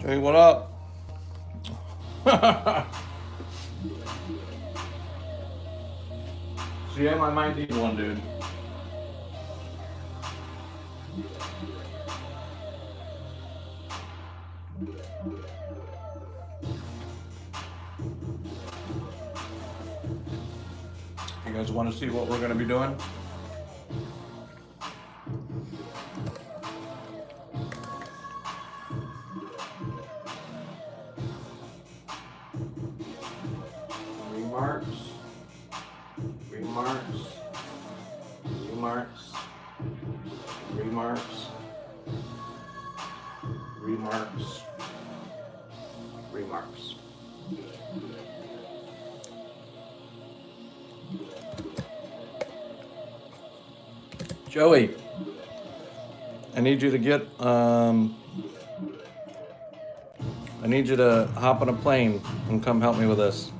Hey, what up? GM, I might need one, dude. You guys want to see what we're going to be doing? Remarks, remarks, remarks, remarks, remarks, remarks. Joey, I need you to get, I need you to hop on a plane and come help me with this.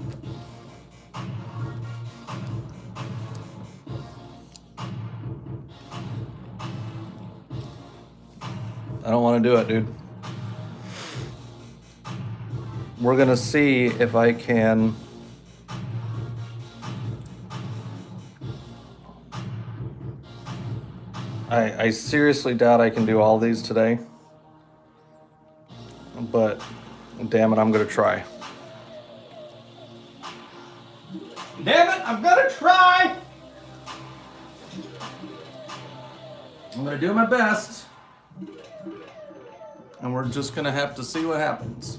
I don't want to do it, dude. We're gonna see if I can I seriously doubt I can do all these today, but damn it, I'm gonna try. Damn it, I'm gonna try! I'm gonna do my best, and we're just gonna have to see what happens.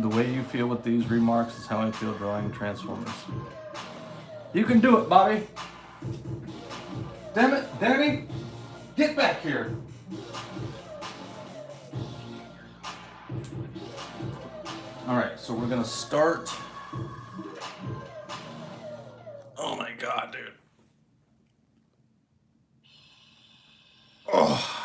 The way you feel with these remarks is how I feel drawing Transformers. You can do it, Bobby. Damn it, Danny, get back here. All right, so we're gonna start. Oh my God, dude. Oh.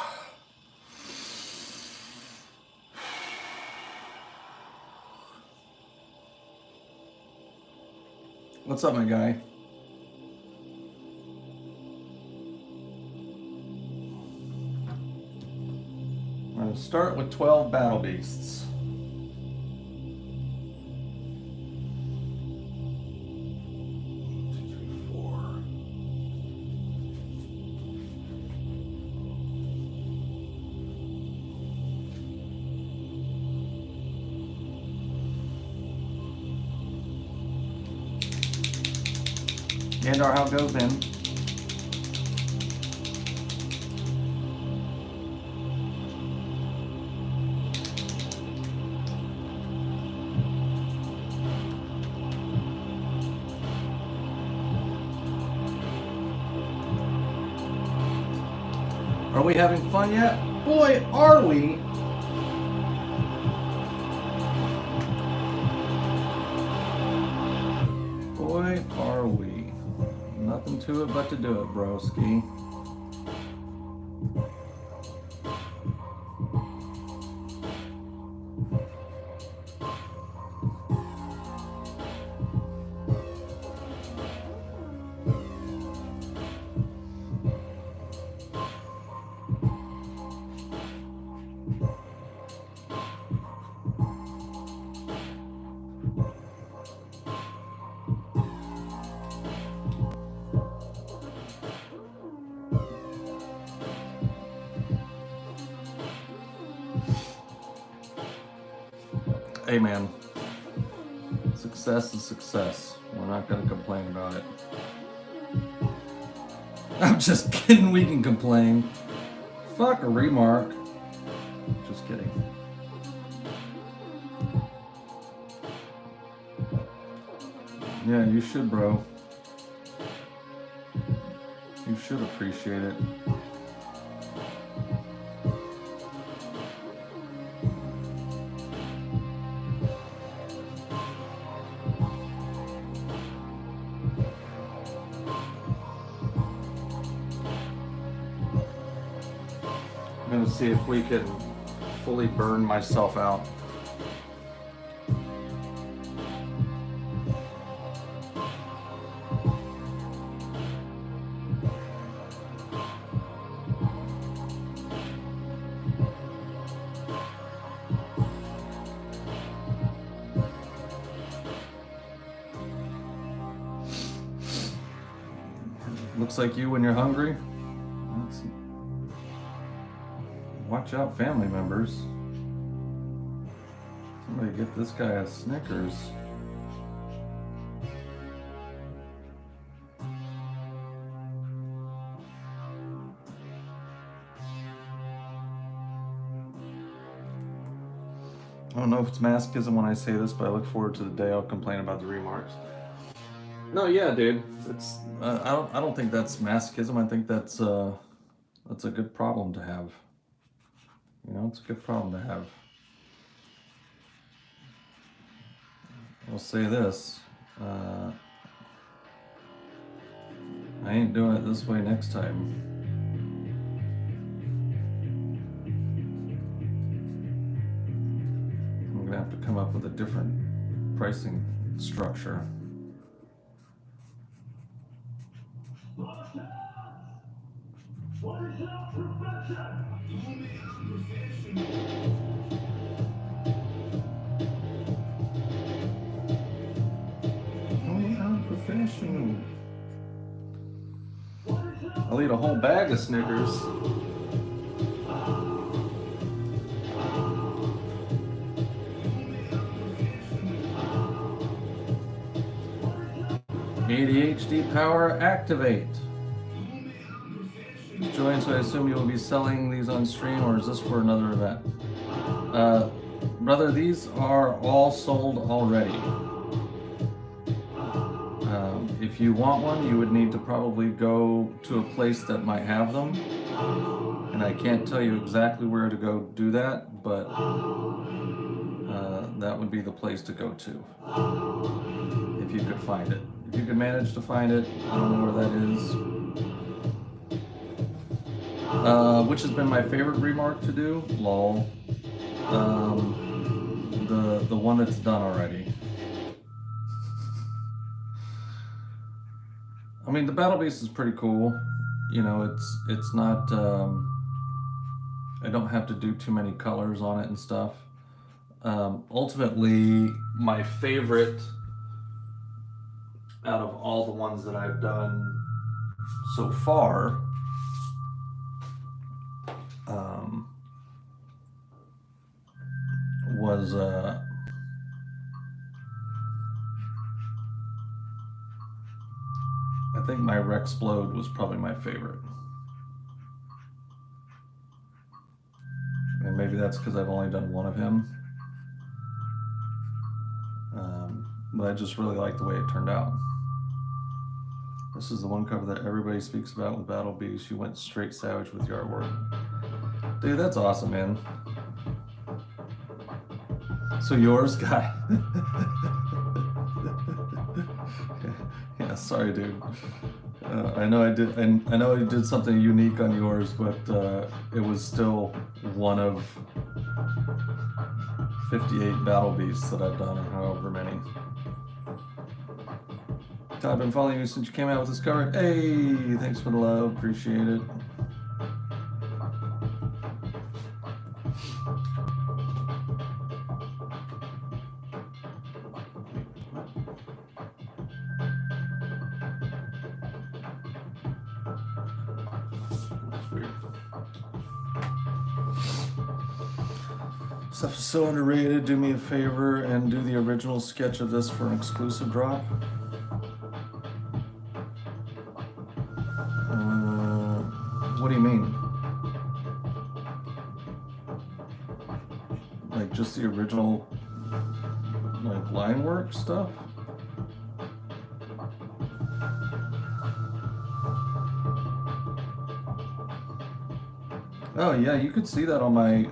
What's up, my guy? We're going to start with 12 battle beasts. And how it goes then. Are we having fun yet? Boy, are we! Boy, are we. Nothing to it but to do it, broski. Hey man, success is success. We're not gonna complain about it. I'm just kidding, we can complain. Fuck a remark. Just kidding. Yeah, you should, bro. You should appreciate it. I'm gonna see if we can fully burn myself out. Looks like you when you're hungry. Watch out, family members. Somebody get this guy a Snickers. I don't know if it's masochism when I say this, but I look forward to the day I'll complain about the remarks. No, yeah, dude. It's I don't think that's masochism. I think that's a good problem to have. You know, it's a good problem to have. I'll say this. I ain't doing it this way next time. I'm gonna have to come up with a different pricing structure. Professional. I'll eat a whole bag of Snickers. ADHD power activate. Join, so I assume you will be selling these on stream, or is this for another event? Brother, these are all sold already. If you want one, you would need to probably go to a place that might have them. And I can't tell you exactly where to go do that, but that would be the place to go to. If you could find it. If you could manage to find it, I don't know where that is. Which has been my favorite Remark to do, lol. The one that's done already. I mean, the Battle Beast is pretty cool. You know, it's not, I don't have to do too many colors on it and stuff. Ultimately, my favorite out of all the ones that I've done so far was I think my Rexplode was probably my favorite. And maybe that's because I've only done one of him. But I just really like the way it turned out. This is the one cover that everybody speaks about with Battle Beast. You went straight savage with your artwork. Dude, that's awesome, man. So yours, guy. Yeah, sorry, dude. I know I did. I know I did something unique on yours, but it was still one of 58 Battle Beasts that I've done, or however many. Todd, I've been following you since you came out with this cover. Hey, thanks for the love. Appreciate it. Stuff is so underrated. Do me a favor and do the original sketch of this for an exclusive drop. What do you mean? Like just the original, like line work stuff? Oh yeah, you could see that on my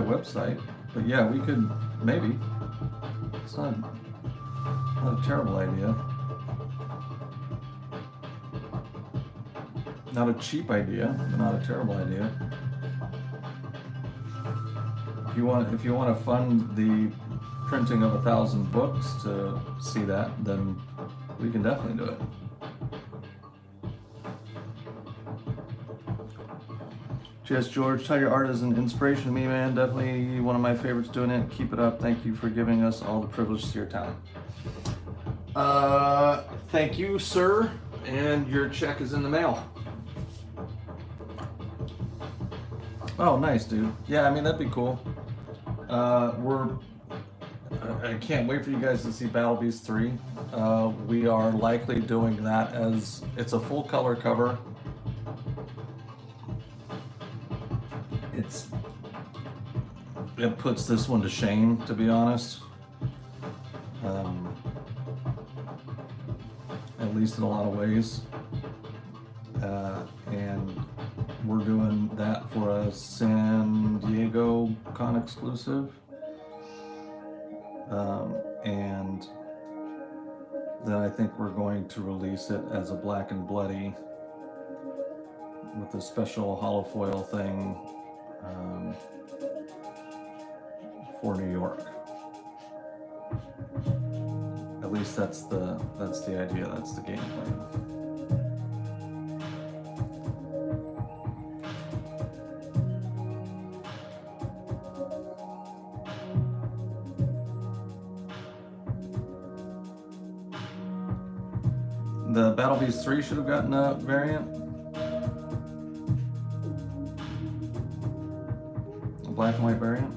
website. But yeah, we could maybe. It's not a terrible idea. Not a cheap idea, but not a terrible idea. If you want to fund the printing of 1,000 books to see that, then we can definitely do it. Yes, George, Tiger Art is an inspiration to me, man. Definitely one of my favorites doing it. Keep it up. Thank you for giving us all the privilege to your talent. Thank you, sir, and your check is in the mail. Oh, nice, dude. Yeah, I mean, that'd be cool. I can't wait for you guys to see Battle Beast 3. We are likely doing that as it's a full color cover. It puts this one to shame, to be honest. At least in a lot of ways. And we're doing that for a San Diego Con exclusive. And then I think we're going to release it as a Black and Bloody with a special holofoil thing for New York. At least that's the idea, that's the game plan. The Battle Beast 3 should have gotten a variant. A black and white variant.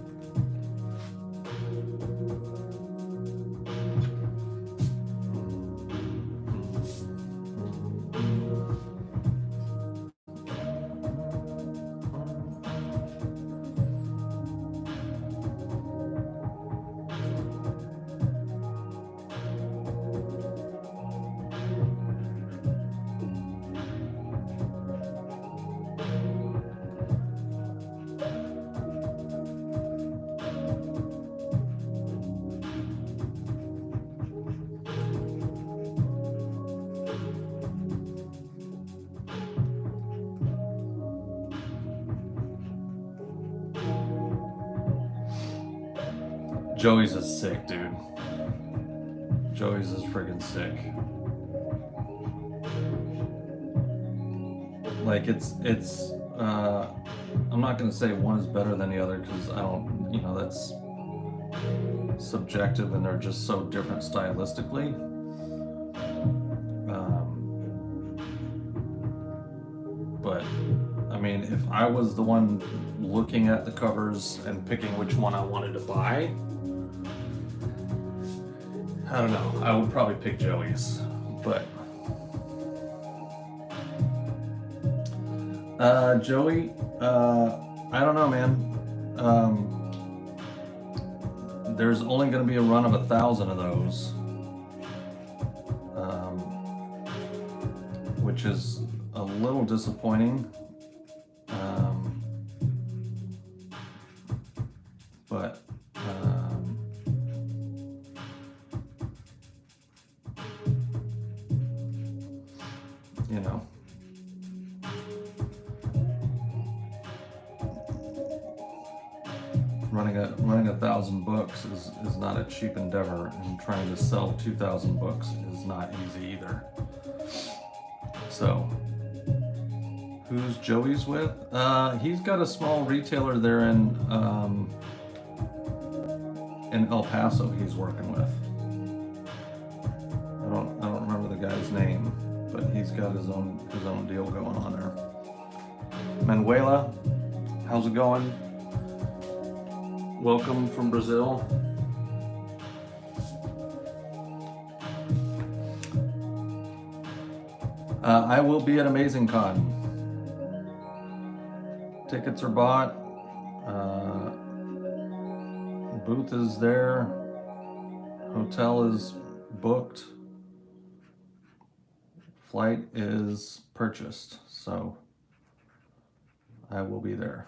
Joey's is sick, dude. Joey's is friggin' sick. Like I'm not gonna say one is better than the other because I don't, that's subjective and they're just so different stylistically. But I mean, if I was the one looking at the covers and picking which one I wanted to buy, I don't know, I would probably pick Joey's, but Joey, I don't know, man. There's only going to be a run of 1,000 of those, which is a little disappointing. But running 1,000 books is not a cheap endeavor, and trying to sell 2,000 books is not easy either. So, who's Joey's with? He's got a small retailer there in El Paso he's working with. I don't remember the guy's name, but he's got his own deal going on there. Manuela, how's it going? Welcome from Brazil. I will be at Amazing Con. Tickets are bought. Booth is there. Hotel is booked. Flight is purchased. So I will be there.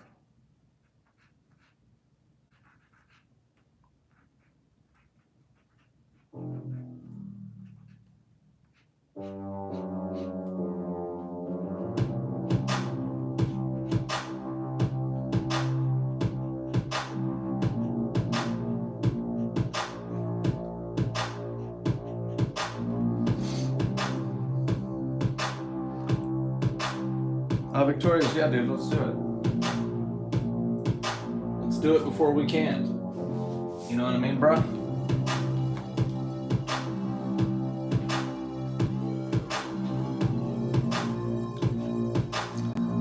Victorious, yeah, dude, let's do it. Let's do it before we can't. You know what I mean, bro?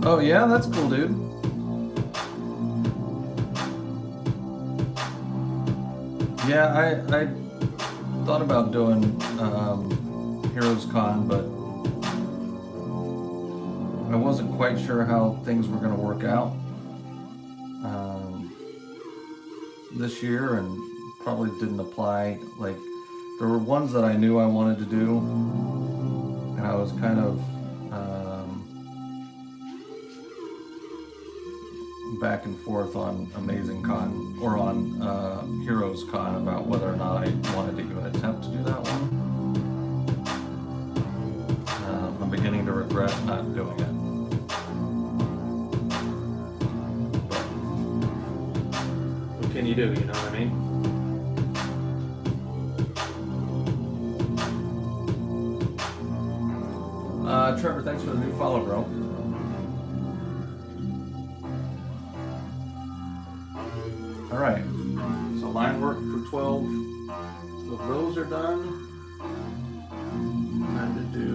Oh yeah, that's cool, dude. Yeah, I thought about doing Heroes Con, but I wasn't quite sure how things were going to work out this year, and probably didn't apply. Like, there were ones that I knew I wanted to do, and I was kind of back and forth on Amazing Con or on Heroes Con about whether or not I wanted to even attempt to do that one. I'm beginning to regret not doing it. But what can you do, you know what I mean? Trevor, thanks for the new follow, bro. All right, so line work for 12 of those are done. Time to do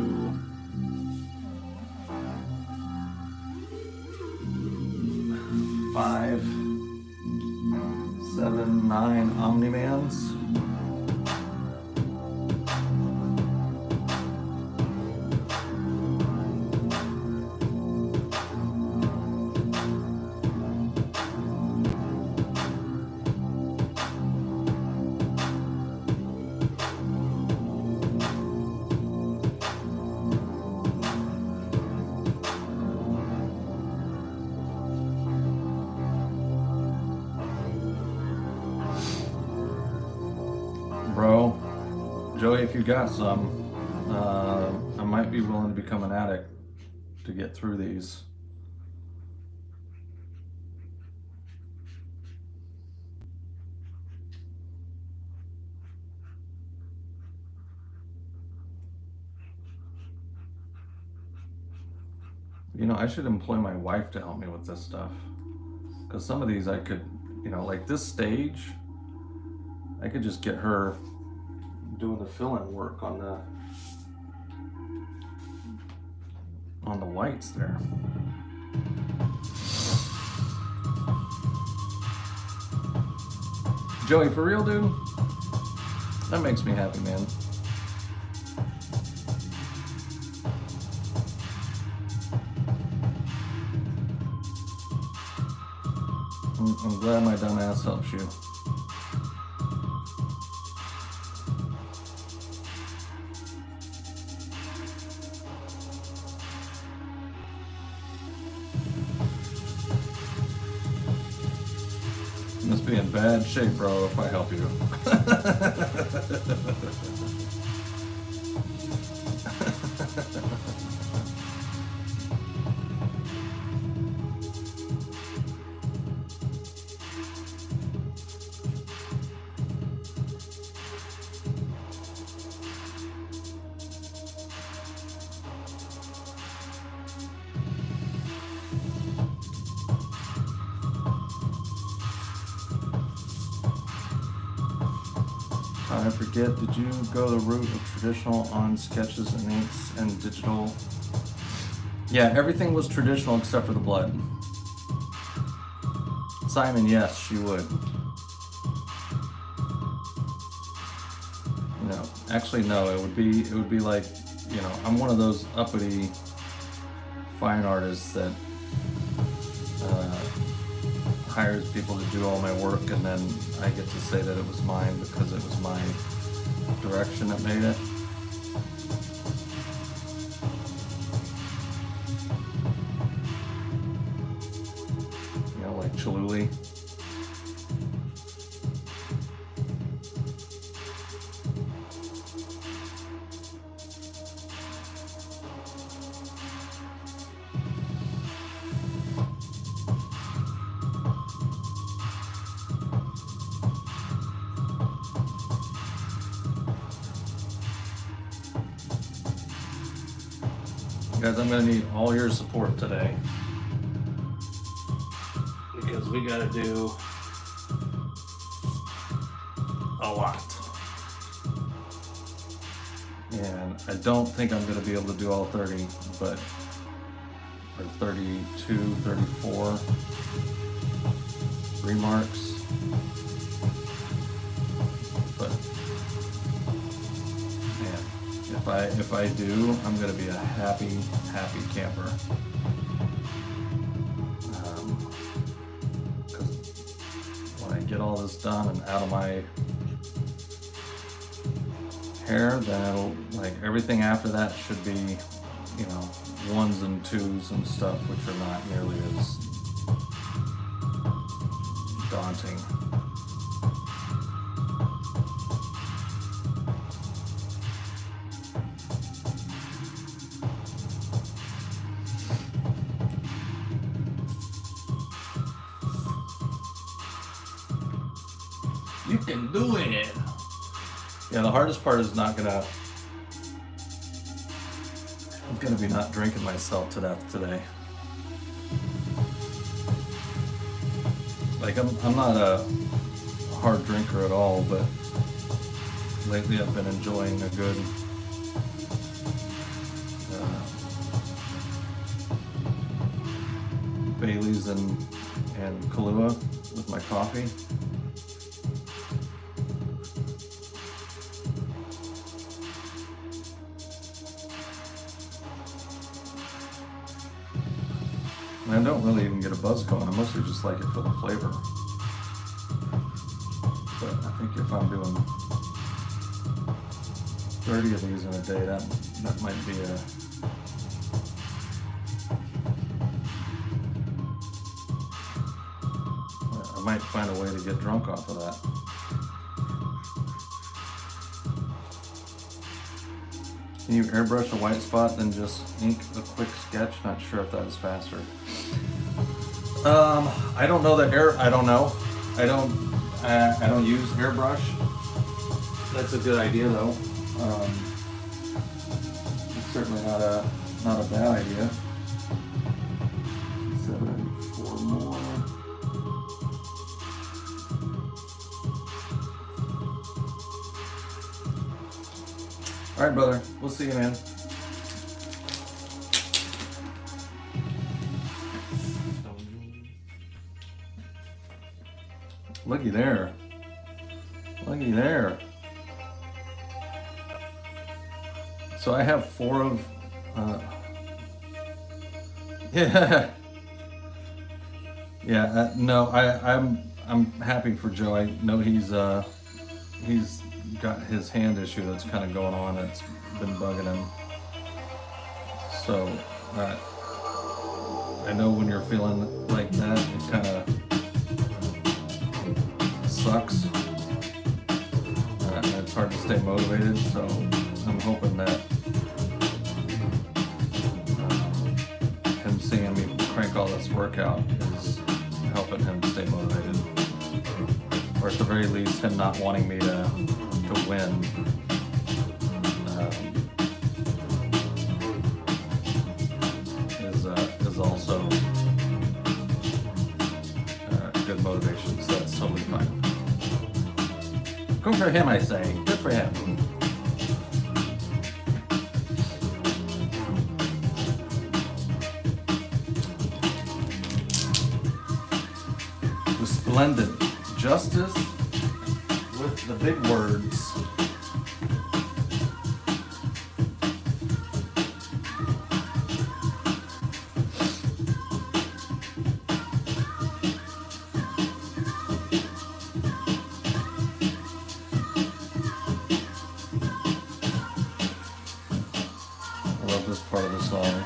5, 7, 9 Omni-Mans. Bro, Joey, if you got some, I might be willing to become an addict to get through these. You know, I should employ my wife to help me with this stuff, because some of these I could, you know, like this stage, I could just get her doing the fill-in work on the whites there. Joey, for real, dude? That makes me happy, man. I'm glad my dumb ass helps you. You must be in bad shape, bro, if I help you. I forget, did you go the route of traditional on sketches and inks and digital? Yeah, everything was traditional except for the blood. Simon, yes, she would. No, actually no, it would be like, you know, I'm one of those uppity fine artists that hires people to do all my work, and then I get to say that it was mine because it was my direction that made it. You know, like Choluli. Guys, I'm gonna need all your support today, because we gotta do a lot. And I don't think I'm gonna be able to do all 30, but or 32, 34 Remarks. But man, if I do, I'm gonna be a happy camper. Because when I get all this done and out of my hair, then it'll, like, everything after that should be, you know, 1s and 2s and stuff, which are not nearly as daunting. You can do it. Yeah, the hardest part is I'm gonna be not drinking myself to death today. Like, I'm not a hard drinker at all, but lately I've been enjoying a good Bailey's and Kahlua with my coffee. I don't really even get a buzz going. I mostly just like it for the flavor. But I think if I'm doing 30 of these in a day, that might be I might find a way to get drunk off of that. Can you airbrush a white spot then just ink a quick sketch? Not sure if that is faster. I don't know I don't know. I don't use airbrush. That's a good idea though. It's certainly not a bad idea. 4 more. All right, brother. We'll see you, man. Looky there. Looky there. So I have 4 of. Yeah. Yeah. No, I'm happy for Joe. I know he's got his hand issue that's kind of going on. It's been bugging him. So I know when you're feeling like that, it kind of sucks. And it's hard to stay motivated. So I'm hoping that him seeing me crank all this workout is helping him stay motivated, or at the very least, him not wanting me to win. Is also good motivation, so that's totally fine. Good for him, I say. Good for him. Resplendent justice with the big words. I love this part of the song.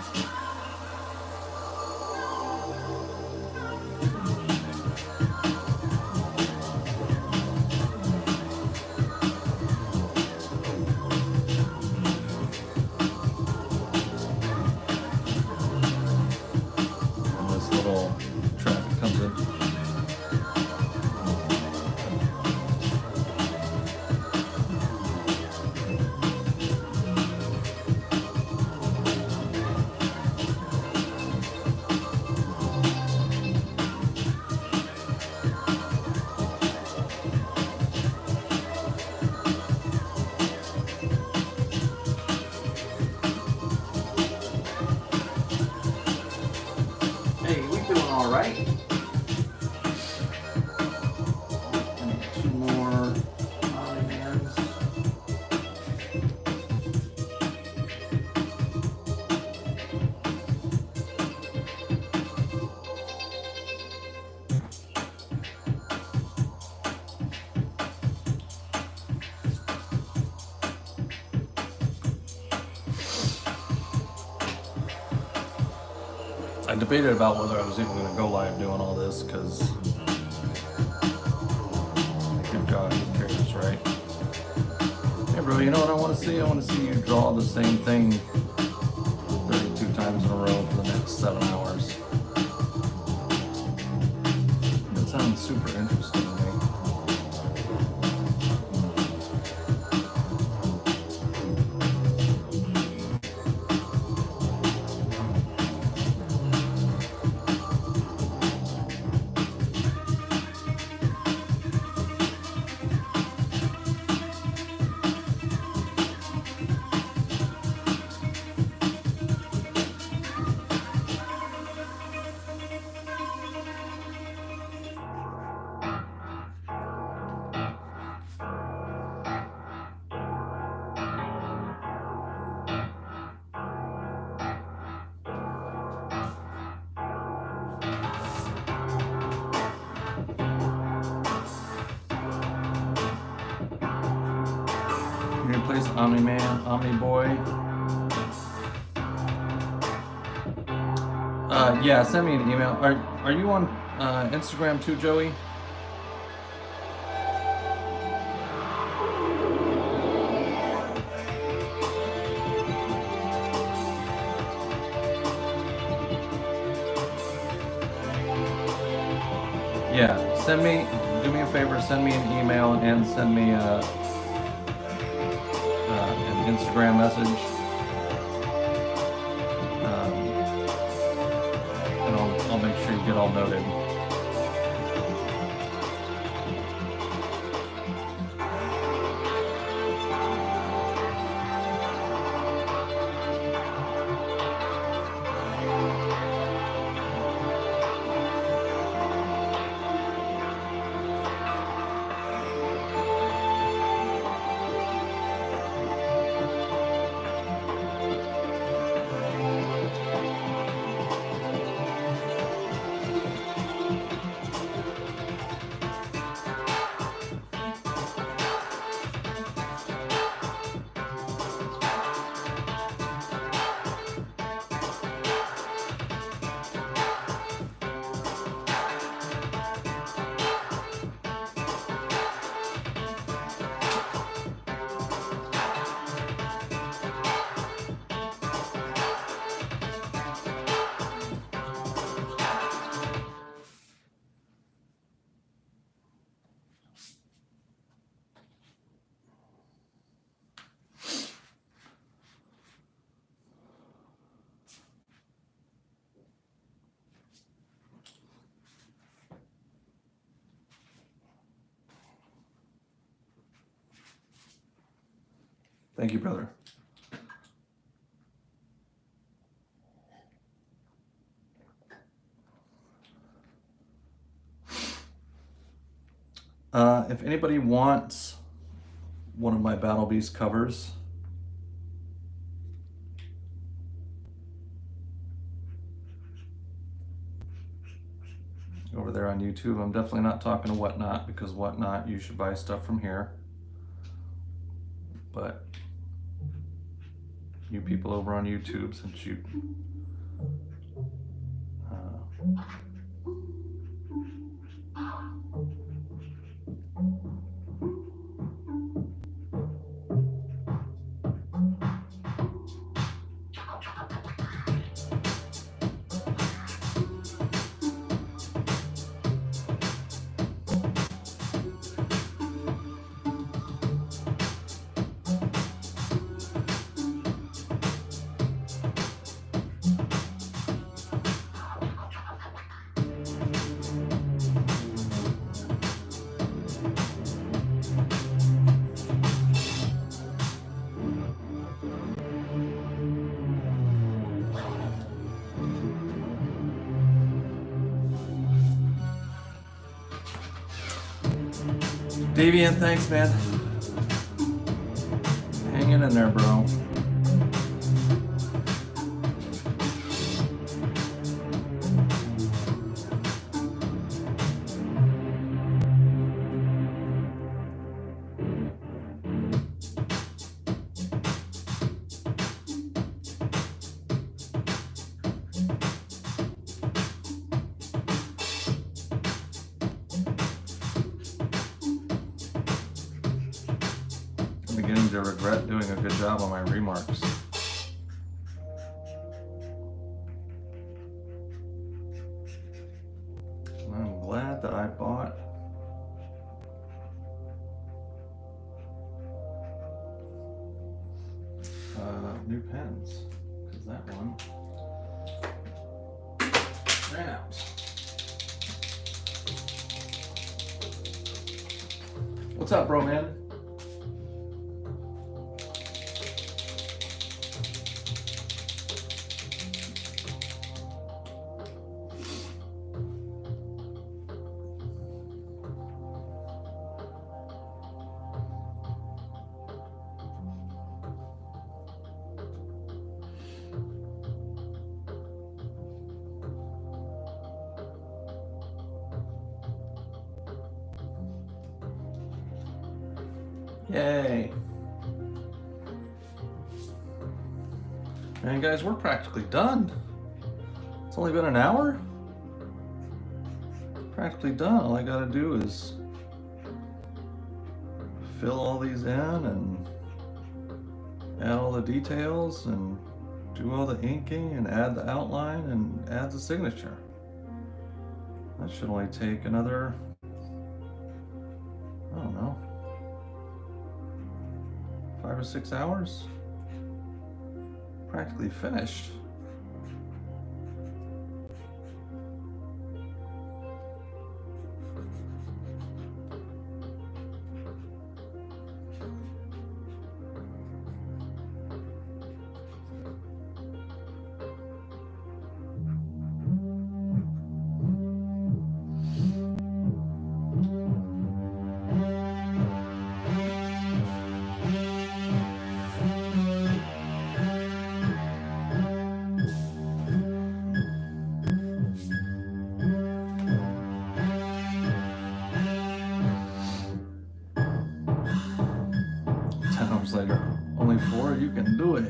All right. Two more Omni-Mans. I debated about whether I was even going to go live doing all this because, good God, who cares, right? Hey, bro, you know what I want to see? I want to see you draw the same thing 32 times in a row for the next 7 hours. That sounds super interesting to me. You're gonna place Omni-Man, Omni-Boy. Yeah, send me an email. Are you on Instagram too, Joey? Yeah, do me a favor, send me an email and send me an Instagram message. And I'll make sure you get all noted. Thank you, brother. If anybody wants one of my Battle Beast covers, over there on YouTube, I'm definitely not talking to Whatnot, because Whatnot, you should buy stuff from here. But you people over on YouTube, since you Deviant, thanks, man. Hanging in there, bro. I'm beginning to regret doing a good job on my remarks. And I'm glad that I bought new pens, because that one ran out. What's up, bro, man? Yay. Man, guys, we're practically done. It's only been an hour. Practically done. All I gotta do is fill all these in and add all the details and do all the inking and add the outline and add the signature. That should only take another, I don't know, 5 or 6 hours. Practically finished. Later, only 4, you can do it.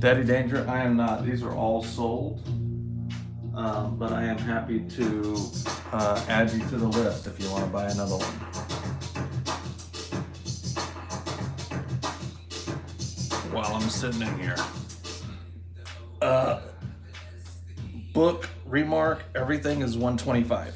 Daddy Danger, I am not. These are all sold. But I am happy to add you to the list if you want to buy another one. While I'm sitting in here. Book, Remark, everything is $125.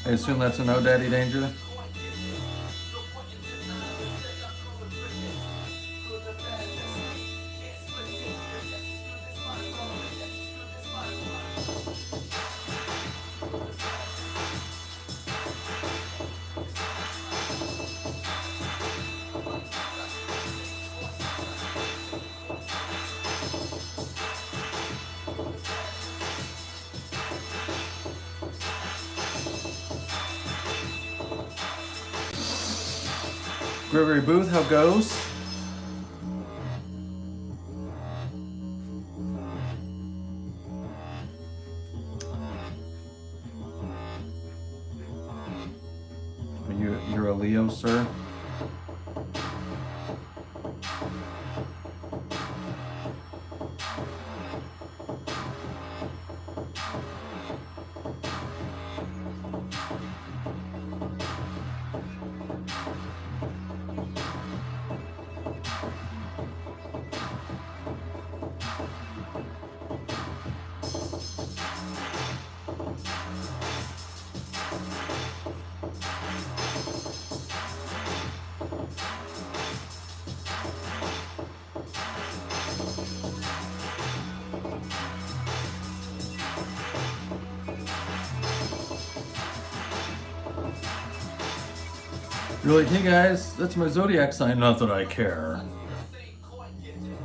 I assume that's a no, Daddy Danger? Gregory Booth, how goes? You're a Leo, sir? You're like, hey guys, that's my zodiac sign. Not that I care.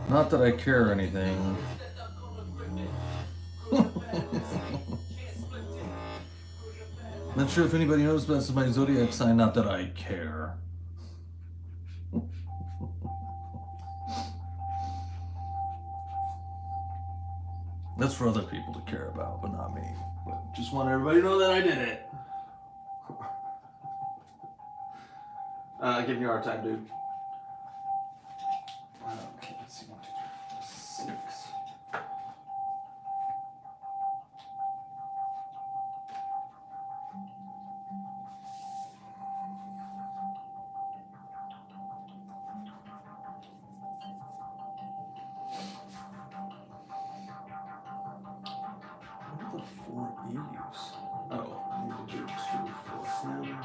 Not that I care or anything. Not sure if anybody knows, but that's my zodiac sign. Not that I care. That's for other people to care about, but not me. But just want everybody to know that I did it. Give me a hard time, dude. Okay, let's see. 1, 2, 3, 4, 6. What are the 4 E's? Oh, I need to do 2 for him.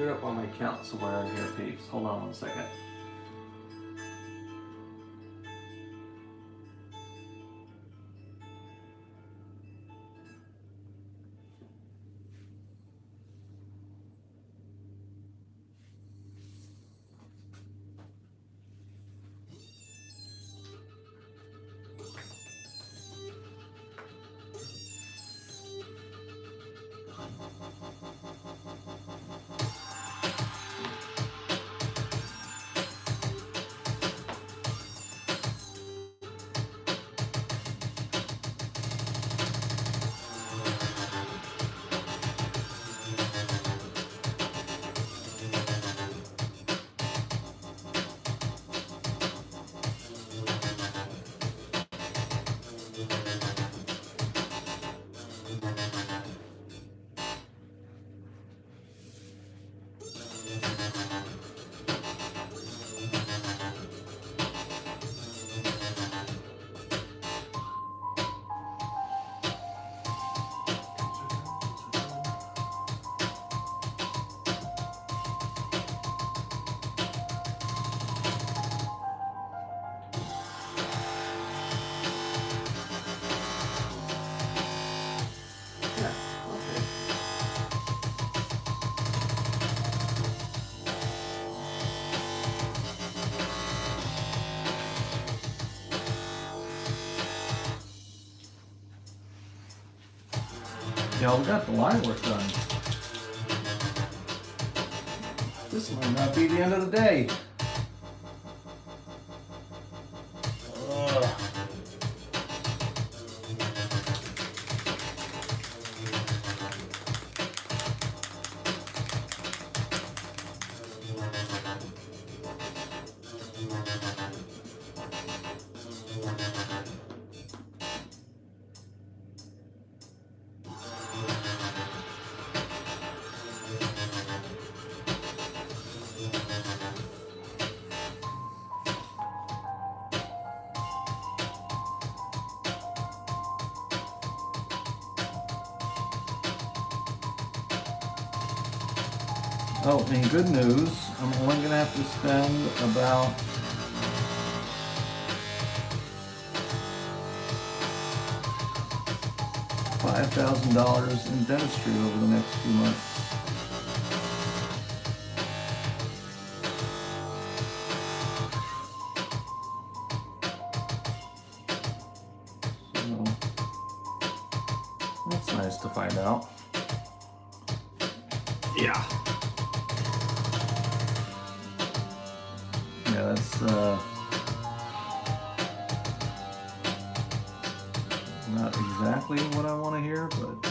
screwed up on my count somewhere in here, peeps. Hold on 1 second. Yeah, we got the line work done. This might not be the end of the day. Ugh. Oh, and good news, I'm only going to have to spend about $5,000 in dentistry over the next few months. So, that's nice to find out. Yeah. Yeah, that's not exactly what I want to hear, but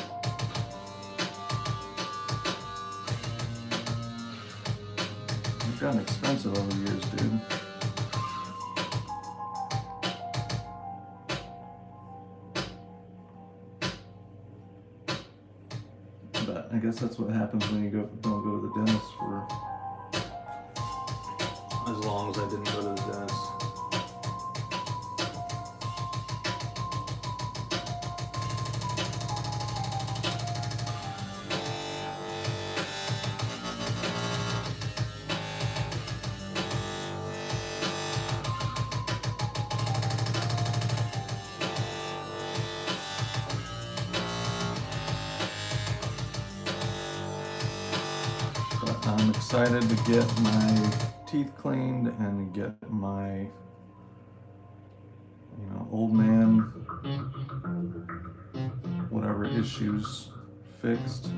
they've gotten expensive over the years, dude. But I guess that's what happens when you don't go to the dentist for as long as I didn't go to the dentist. But I'm excited to get my teeth cleaned and get my, old man, whatever issues fixed.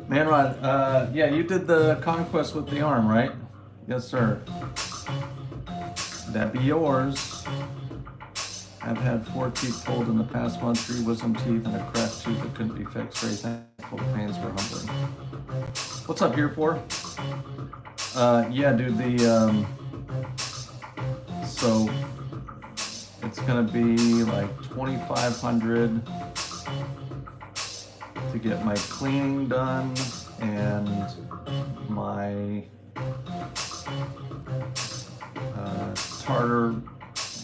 Manrod, yeah, you did the conquest with the arm, right? Yes, sir. That be yours. I've had 4 teeth pulled in the past month, 3 wisdom teeth, and a cracked tooth that couldn't be fixed. Very thankful. The pains were humbling. What's up here for? Yeah, dude, so it's gonna be like $2,500 to get my cleaning done and my tartar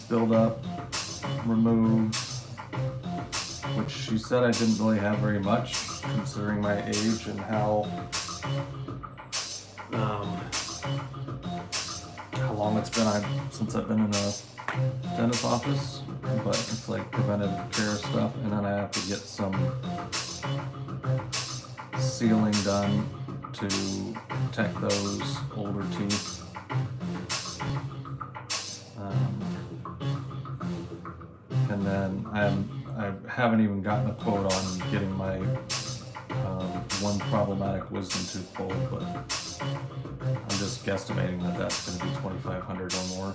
buildup, remove, which she said I didn't really have very much considering my age and how long it's been since I've been in a dentist office, but it's like preventive care stuff, and then I have to get some sealing done to protect those older teeth. And then I haven't even gotten a quote on getting my one problematic wisdom tooth pulled, but I'm just guesstimating that that's going to be $2,500 or more.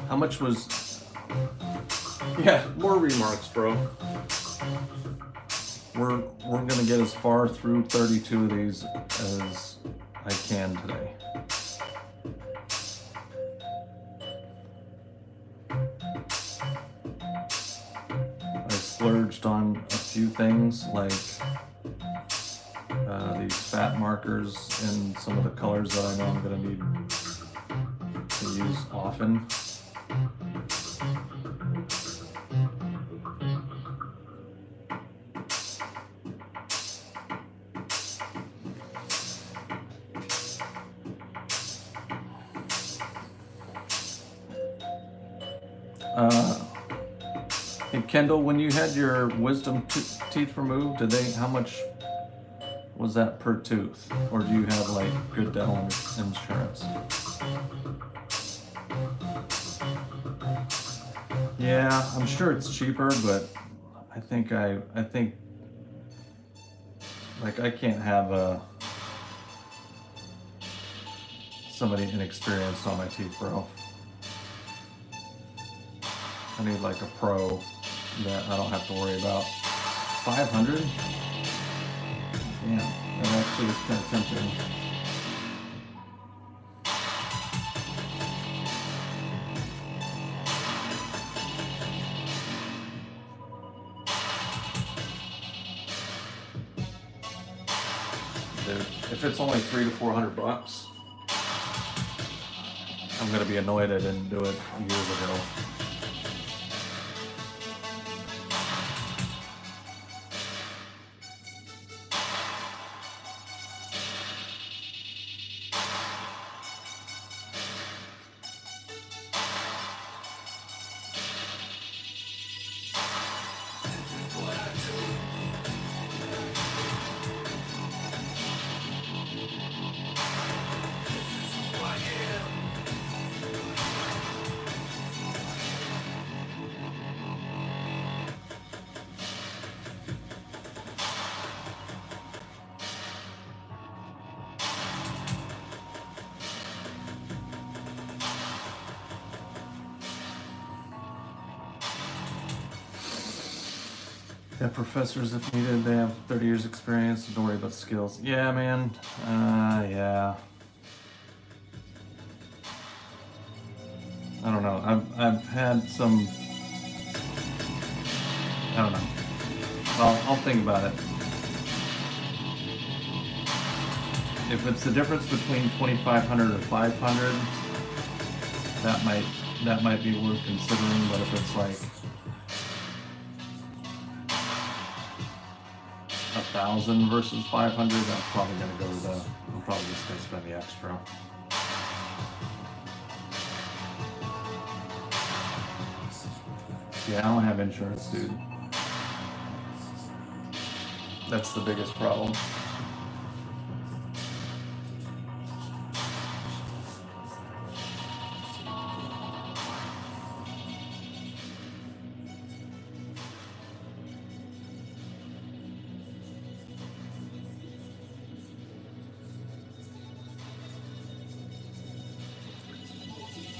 How much was? Yeah, more Remarks, bro. We're gonna get as far through 32 of these as I can today. I splurged on a few things like these fat markers in some of the colors that I know I'm gonna need to use often. Hey Kendall, when you had your wisdom teeth removed, how much was that per tooth? Or do you have like good dental insurance? Yeah, I'm sure it's cheaper, but I think like I can't have somebody inexperienced on my teeth, bro. I need like a pro that I don't have to worry about. 500? Yeah, that actually is kind of tempting. Dude, if it's only $300 to $400, I'm gonna be annoyed I didn't do it years ago. Yeah, professors, if needed, they have 30 years experience, so don't worry about skills. Yeah, man. Yeah. I don't know. I've had some. I don't know. I'll think about it. If it's the difference between 2,500 or 500, that might be worth considering. But if it's like 1,000 versus 500, I'm probably gonna go with I'm probably just gonna spend the extra. Yeah, I don't have insurance, dude. That's the biggest problem.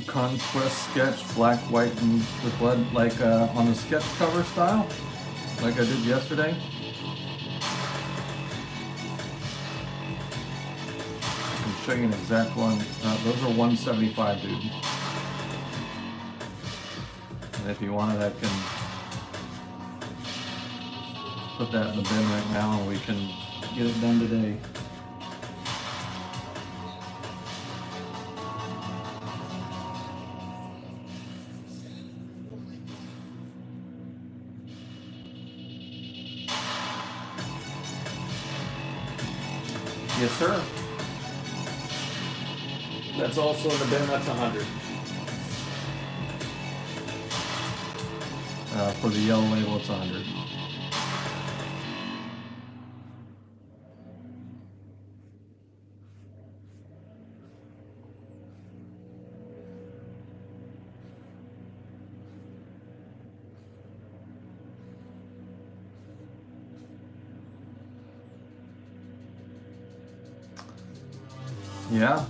Conquest sketch, black, white, and with blood, like on the sketch cover style, like I did yesterday. I can show you an exact one. Those are $175, dude. And if you wanted, I can put that in the bin right now, and we can get it done today. Yes, sir. That's also in the bin. That's 100. For the yellow label, it's 100. Yeah.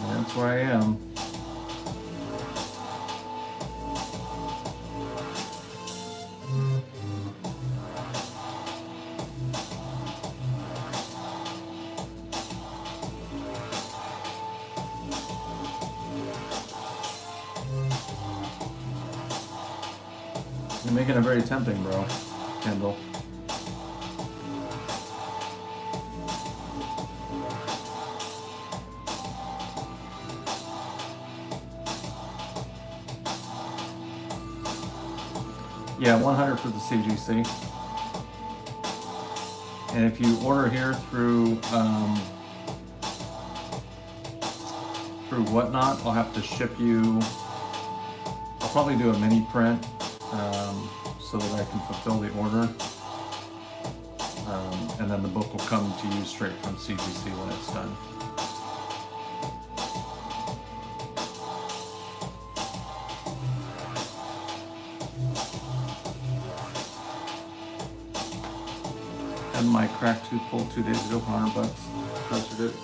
That's where I am. You're making it very tempting, bro, Kendall. Yeah, 100 for the CGC. And if you order here through Whatnot, I'll have to ship you. I'll probably do a mini print so that I can fulfill the order, and then the book will come to you straight from CGC when it's done. Had my cracked tooth pulled 2 days ago for $100. Professor did.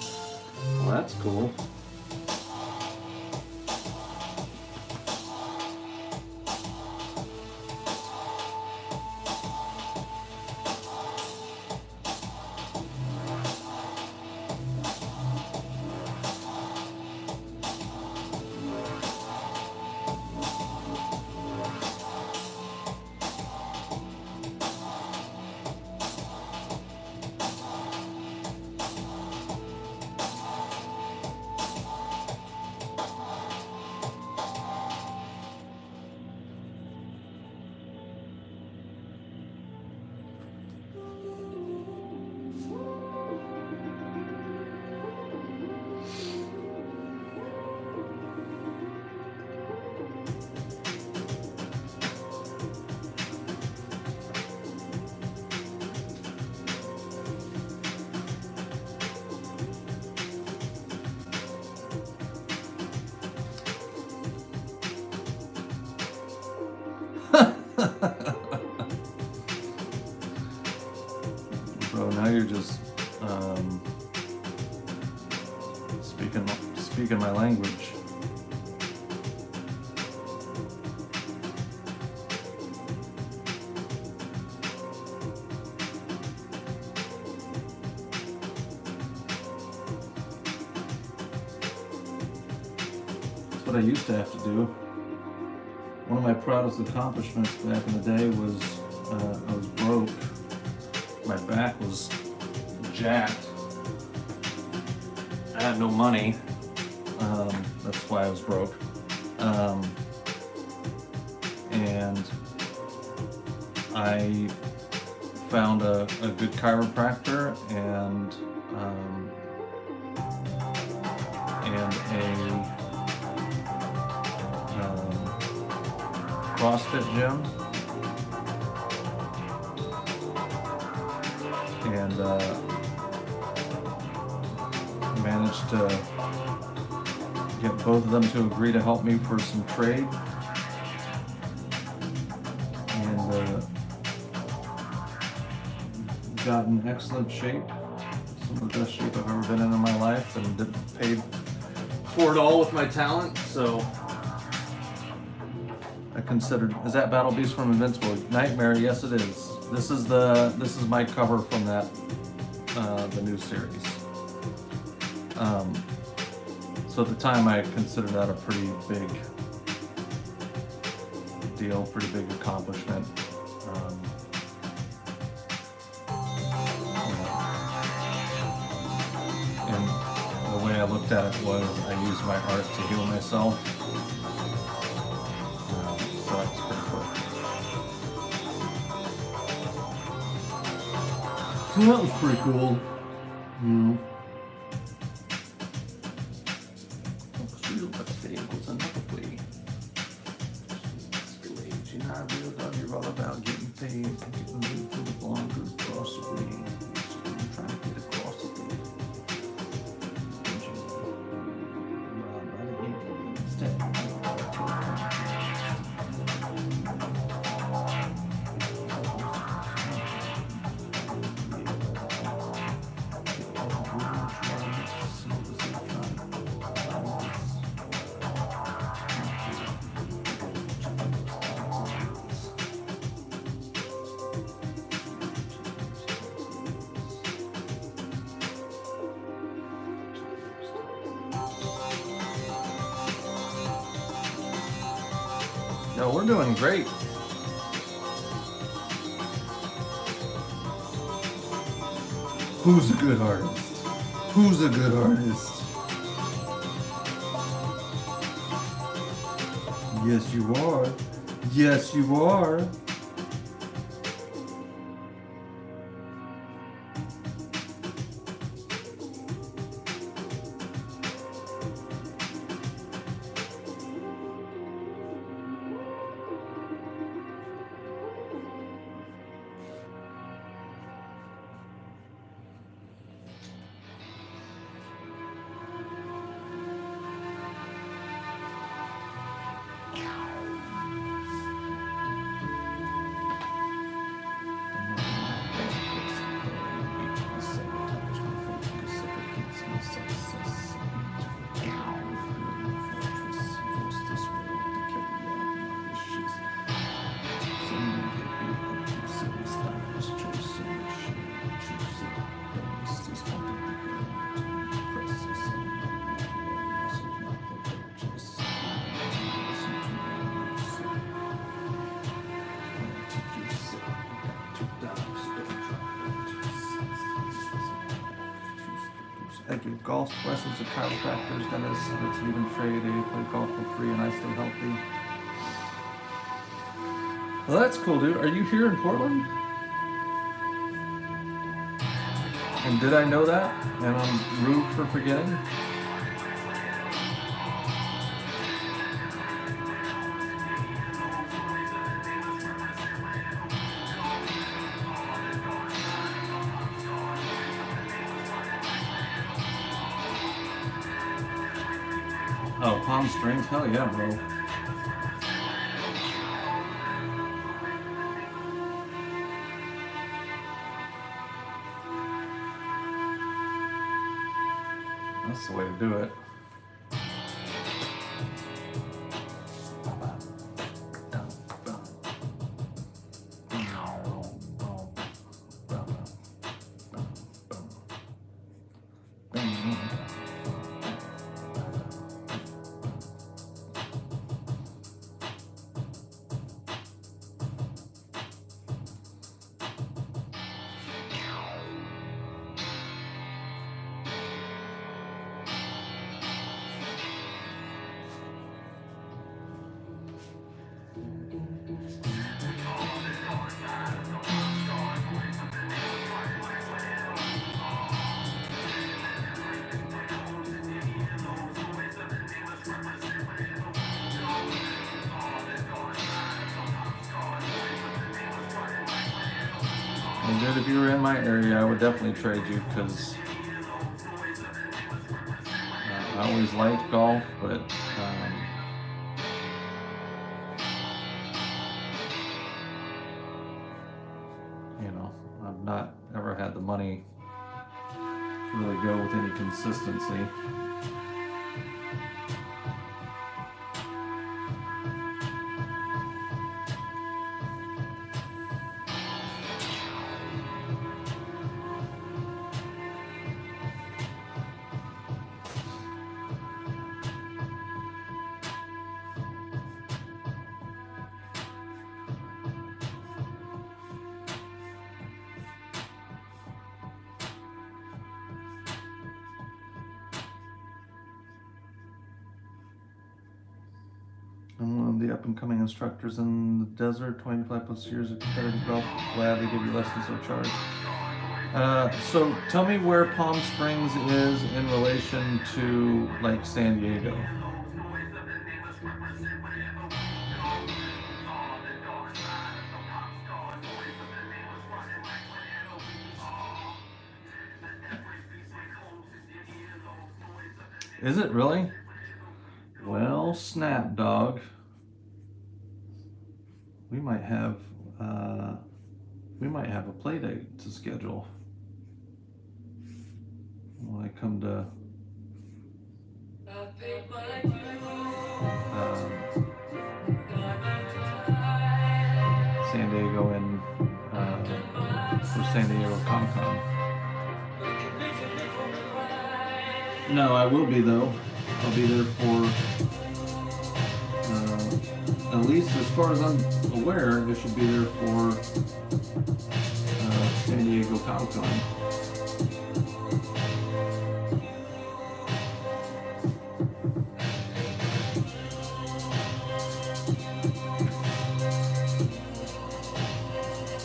Well, that's cool. Bro, now you're just speaking my language. That's what I used to have to do. One of my proudest accomplishments back in the day was I was broke. My back was jacked. I had no money. That's why I was broke. And I found a good chiropractor and a CrossFit gym. And managed to get both of them to agree to help me for some trade, and got in excellent shape, some of the best shape I've ever been in my life, and paid for it all with my talent. So I considered, is that Battle Beast from Invincible? Nightmare, yes it is. This is my cover from that the new series. So at the time I considered that a pretty big deal, pretty big accomplishment. And the way I looked at it was I used my art to heal myself. So that's pretty cool. So that was pretty cool. You know. You're all about getting paid, keeping moving to the longer across the way. I'm trying to get across the way. No, we're doing great. Who's a good artist? Who's a good artist? Yes, you are. Yes, you are. Thank you. Golf lessons at chiropractors, dentists, and it's even trade. They play golf for free and I stay healthy. Well, that's cool, dude. Are you here in Portland? And did I know that? And I'm rude for forgetting? Oh, Palm Springs? Hell yeah, bro. That's the way to do it. And dude, if you were in my area, I would definitely trade you because I always liked golf, but you know, I've not ever had the money to really go with any consistency. I'm one of the up-and-coming instructors in the desert, 25 plus years of competitive golf. Glad to give you lessons no charge. So tell me where Palm Springs is in relation to like San Diego. Is it really? Well, snap, dog. We might have a play date to schedule when I come to San Diego and for San Diego Comic Con. No, I will be though. I'll be there for at least as far as I'm aware, I should be there for San Diego Comic Con.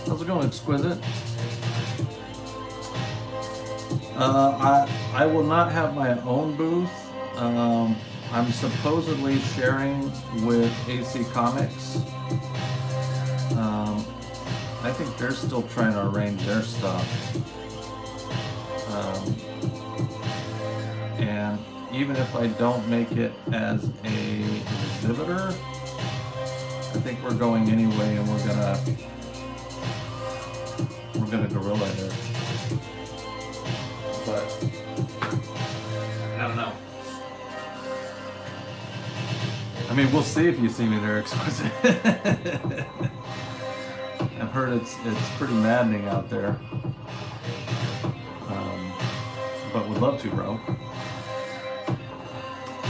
How's it going, Exquisite? I will not have my own booth. I'm supposedly sharing with AC Comics. I think they're still trying to arrange their stuff. And even if I don't make it as a exhibitor, I think we're going anyway, and we're gonna guerrilla it. But I don't know. I mean, we'll see if you see me there, Exquisite. I've heard it's pretty maddening out there. But would love to, bro.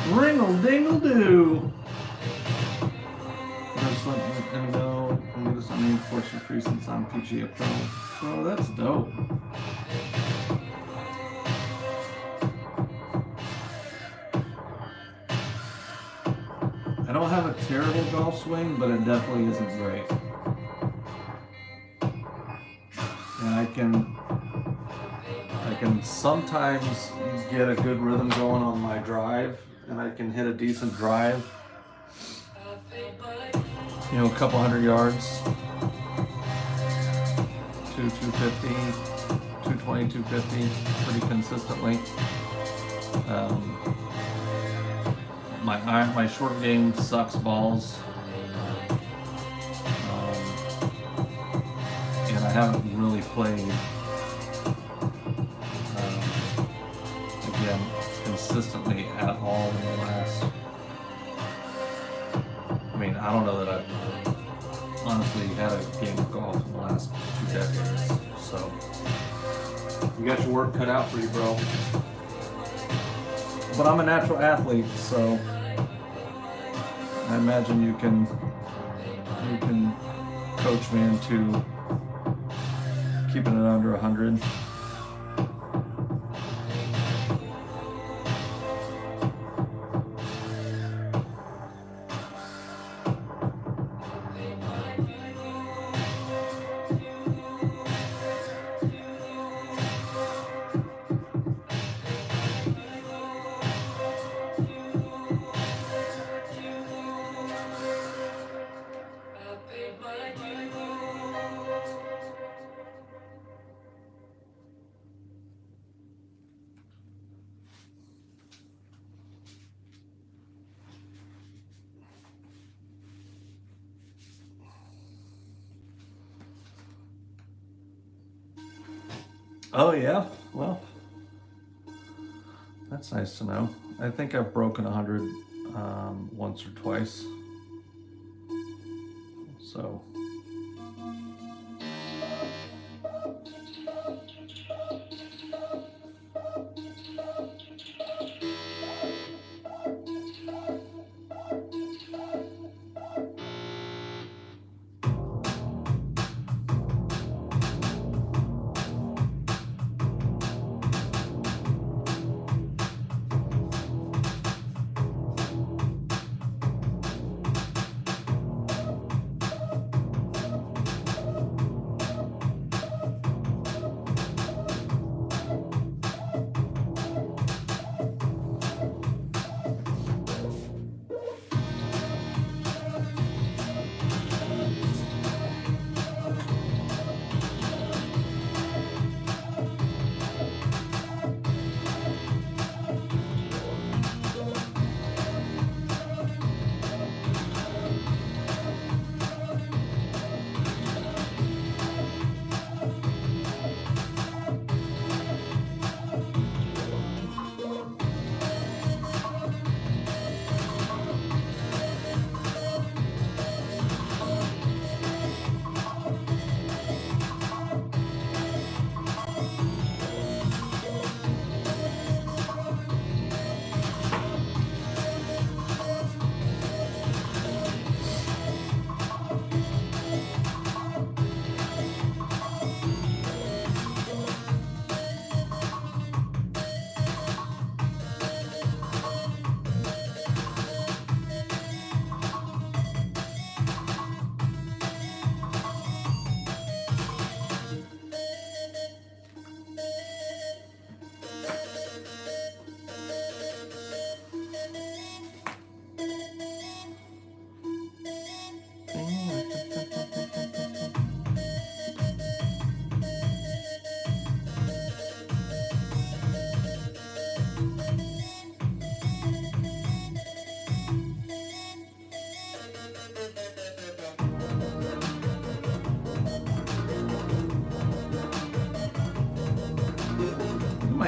Ringle-dingle-doo! Just let me know. I'm gonna send me course for free since I'm PGA Pro. Oh, that's dope. I don't have a terrible golf swing, but it definitely isn't great. And I can sometimes get a good rhythm going on my drive, and I can hit a decent drive. You know, a couple hundred yards. 250, 220, 250, pretty consistently. My short game sucks balls, and I haven't really played again consistently at all in the last. I mean, I don't know that I've honestly had a game of golf in the last 2 decades. So you got your work cut out for you, bro. But I'm a natural athlete, so I imagine you can coach me into keeping it under 100. Oh yeah, well, that's nice to know. I think I've broken 100 once or twice. So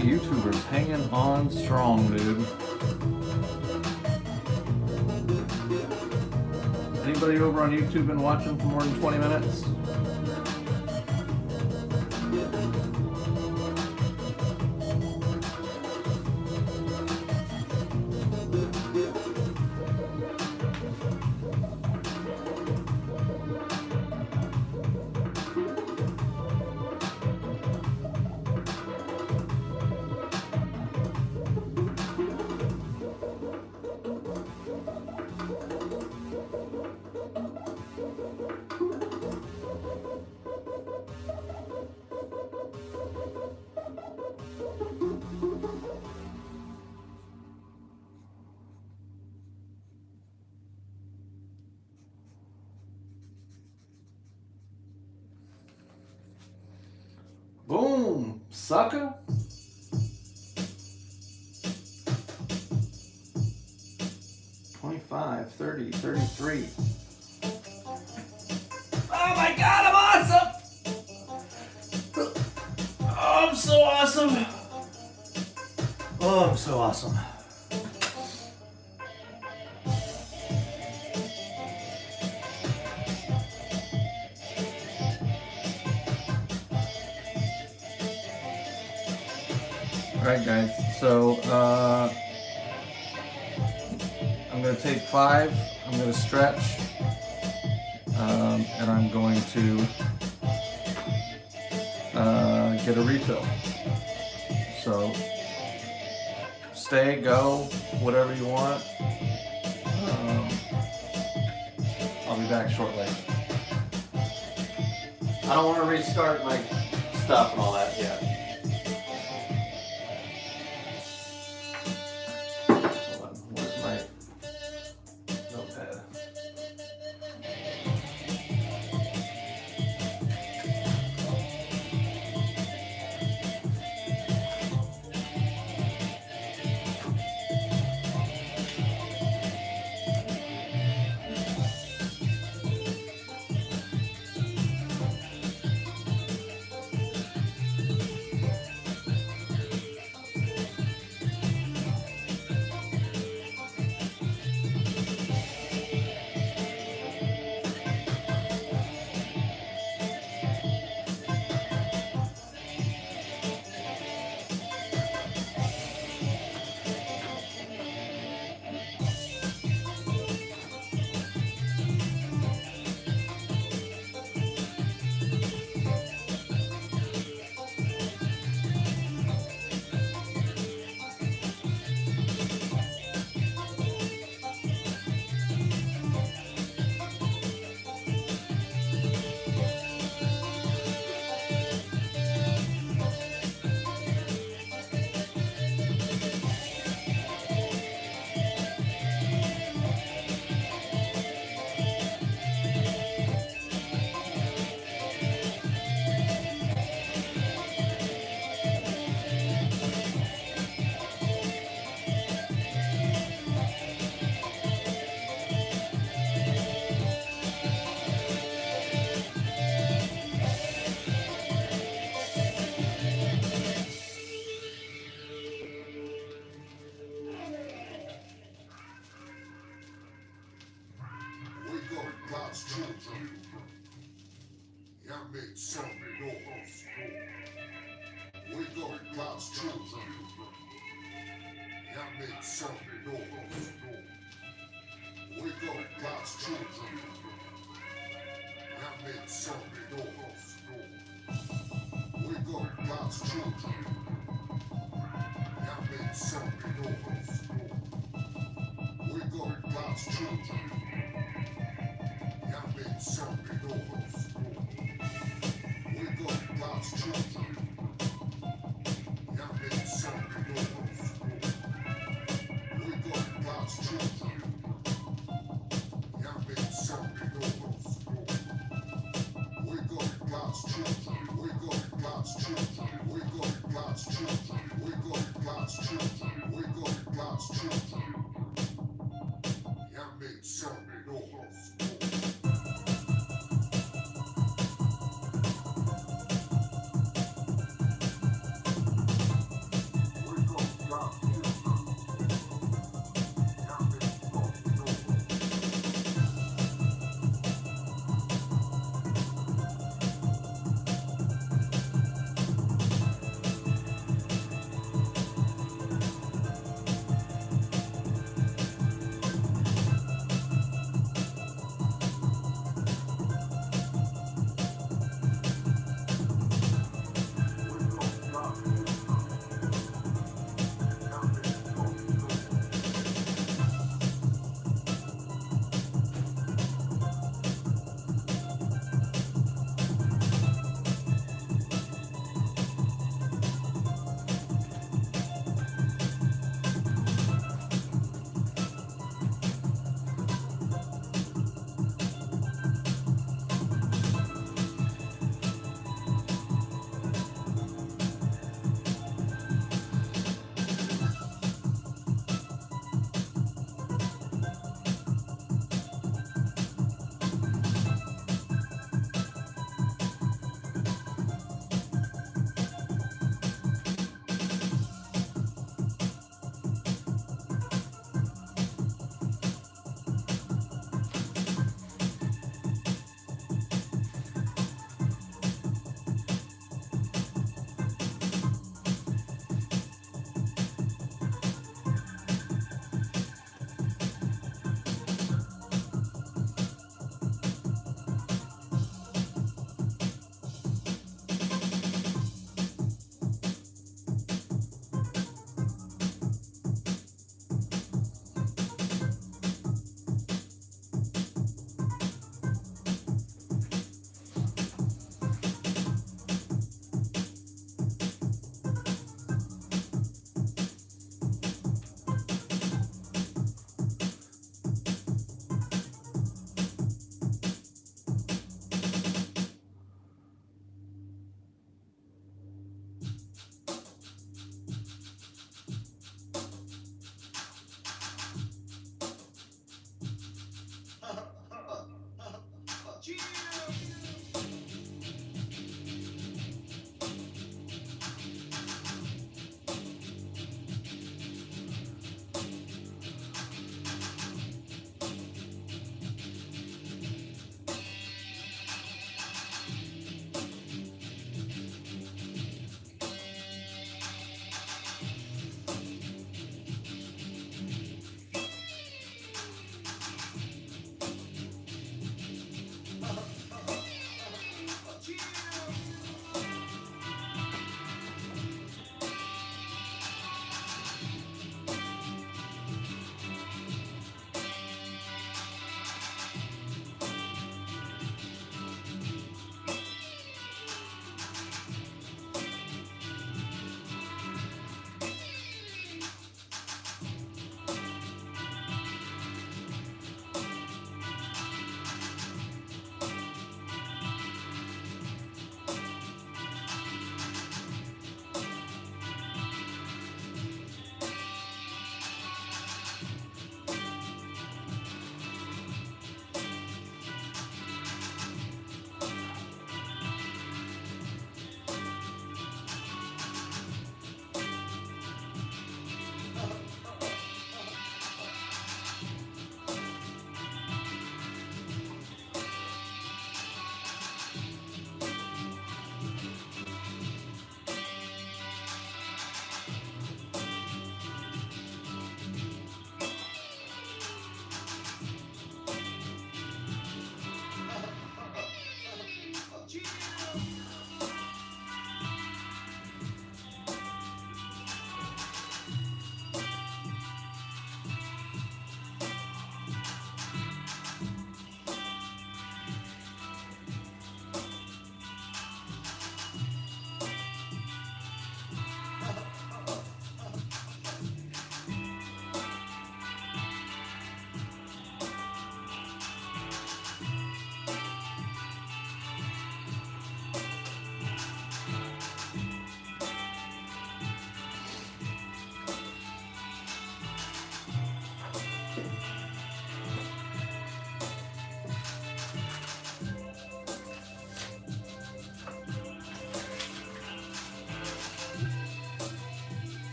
YouTubers hanging on strong, dude. Anybody over on YouTube been watching for more than 20 minutes? Boom, sucker. $25, $30, $33. Oh my God, I'm awesome! Oh, I'm so awesome! Oh, I'm so awesome. Alright guys, so I'm going to take 5, I'm going to stretch, and I'm going to get a refill. So stay, go, whatever you want. I'll be back shortly. I don't want to restart my stuff and all that yet. make some noise. Wake up, God's children. Y'all make some noise. Wake up, God's children. Y'all make some noise. Wake up, God's children. Y'all make some noise. Wake up, God's children. Y'all make some noise. Wake up, God's children. Y'all make some noise. Wake up, God's children. Y'all make some noise. Wake up, God's children. Wake up, God's children. Wake up, God's children. Wake up, God's children. Wake up, God's children. Y'all make some noise.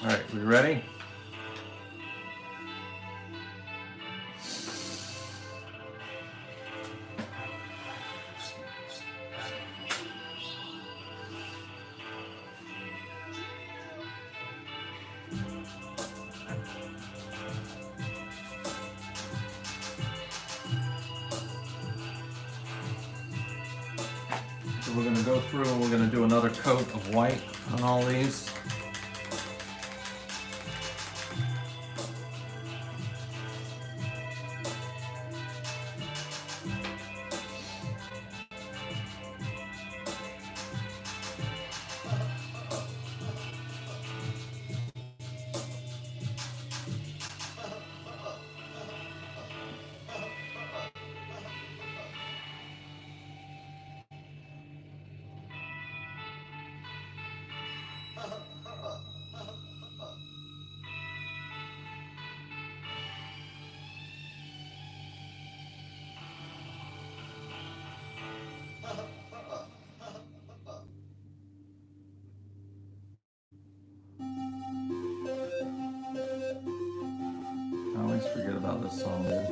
All right, we ready? So we're going to go through and we're going to do another coat of white on all these. I always forget about this song, dude.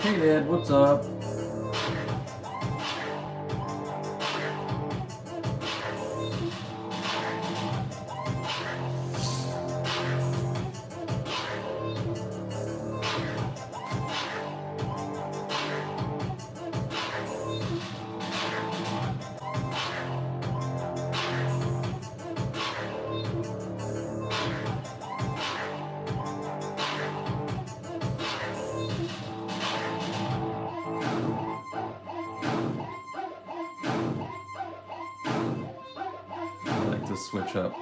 Hey Dad, what's up? I like to switch up.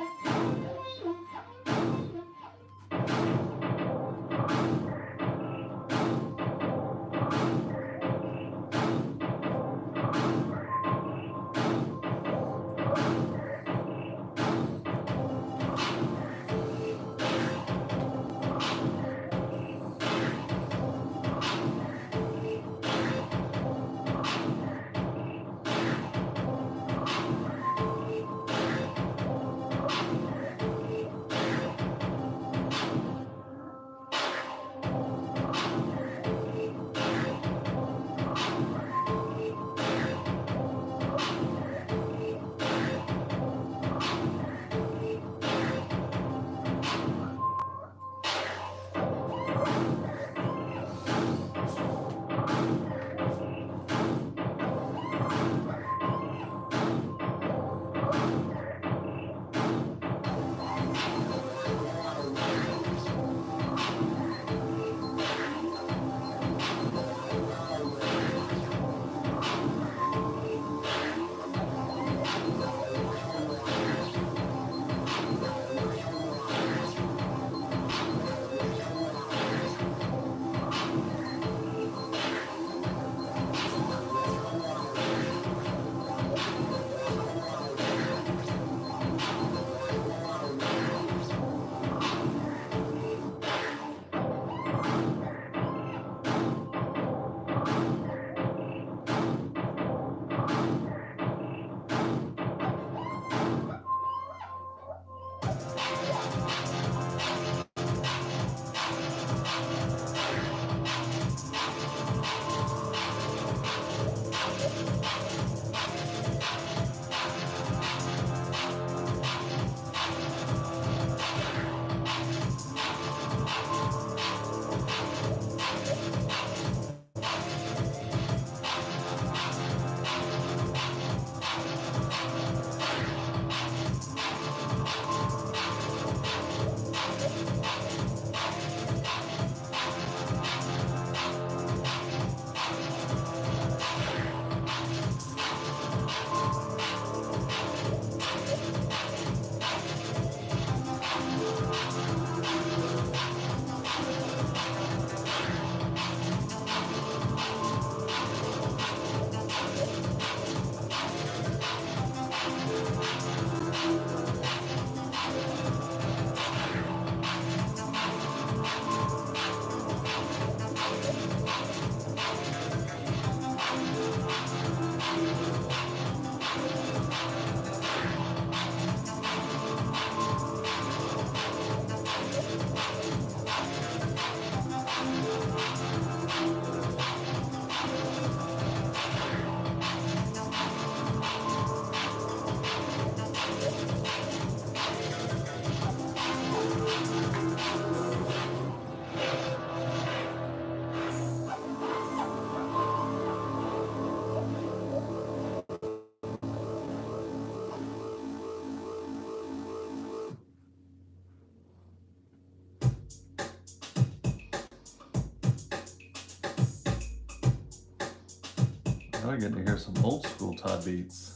I get to hear some old school Todd beats.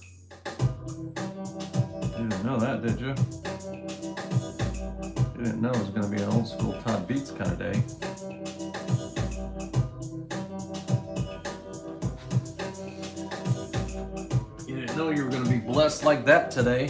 You didn't know that, did you? You didn't know it was going to be an old school Todd beats kind of day. You didn't know you were going to be blessed like that today.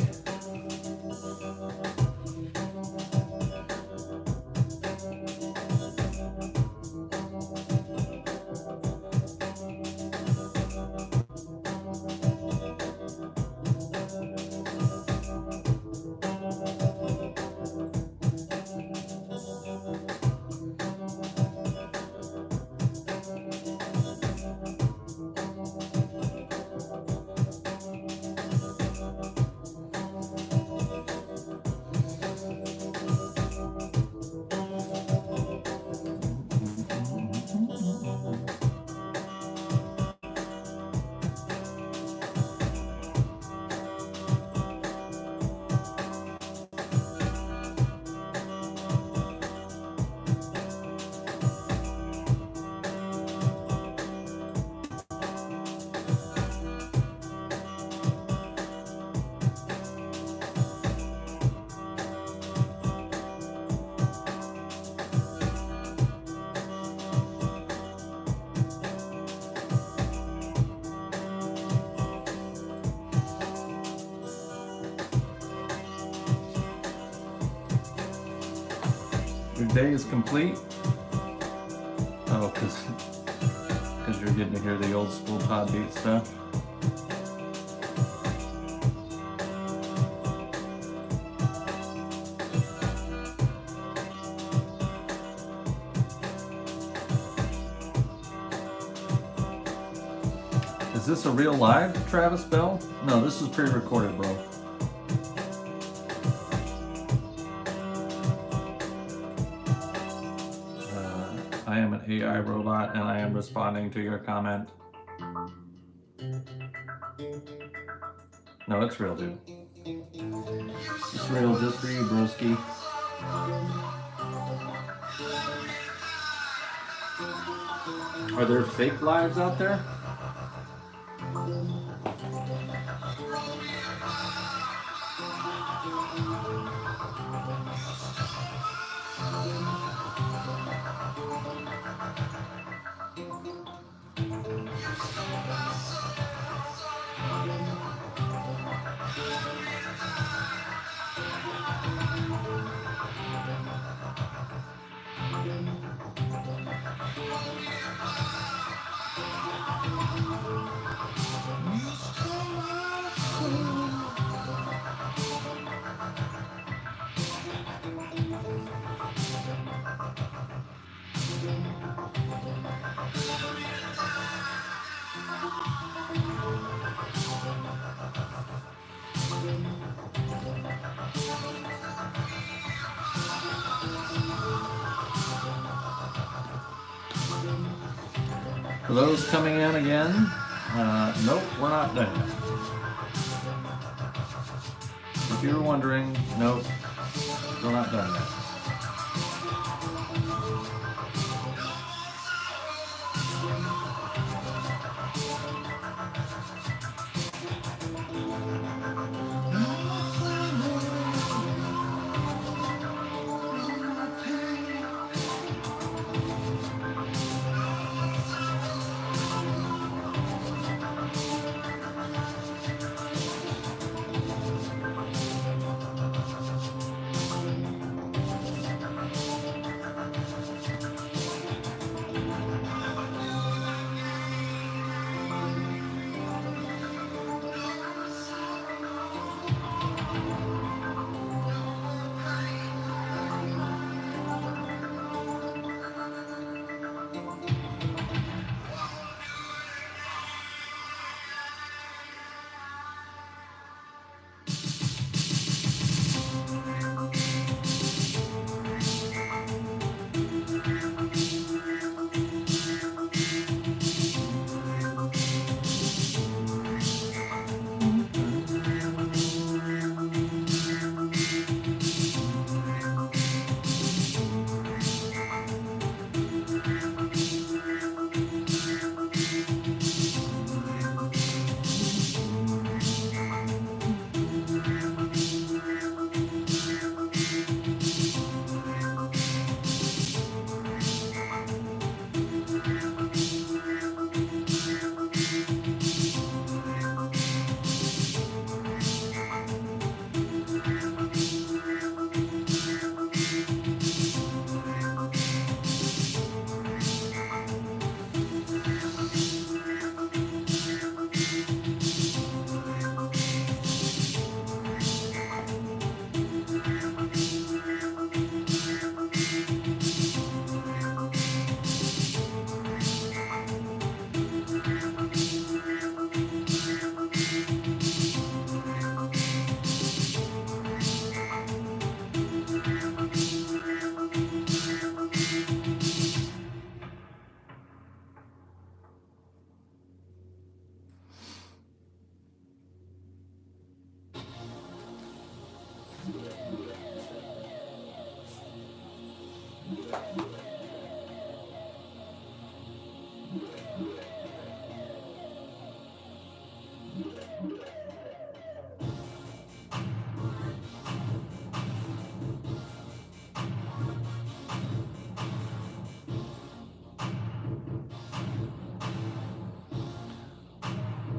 Your day is complete. Oh, because you're getting to hear the old school Todd beat stuff. Is this a real live Travis Bell? No, this is pre-recorded, bro. I am an AI robot and I am responding to your comment. No, it's real, dude. It's real just for you, broski. Are there fake lives out there? For those coming in again, nope, we're not done yet. If you were wondering, nope, we're not done yet.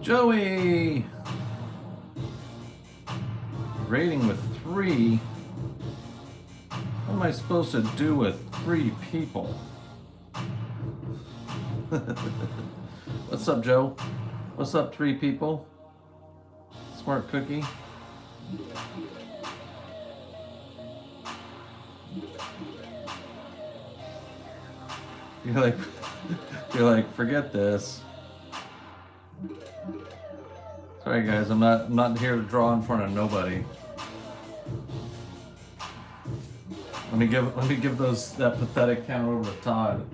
Joey! Rating with 3? What am I supposed to do with 3 people? What's up, Joe? What's up, 3 people? Smart cookie. You're like, forget this. Sorry guys, I'm not here to draw in front of nobody. Let me give that pathetic counter over to Todd.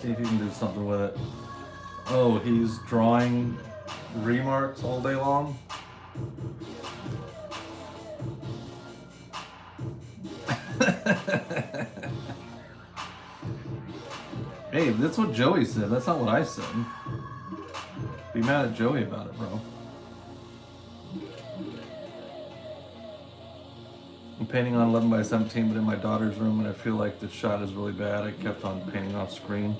See if he can do something with it. Oh, he's drawing remarks all day long. Hey, that's what Joey said. That's not what I said. Be mad at Joey about it, bro. I'm painting on 11 by 17, but in my daughter's room, and I feel like the shot is really bad. I kept on painting off screen.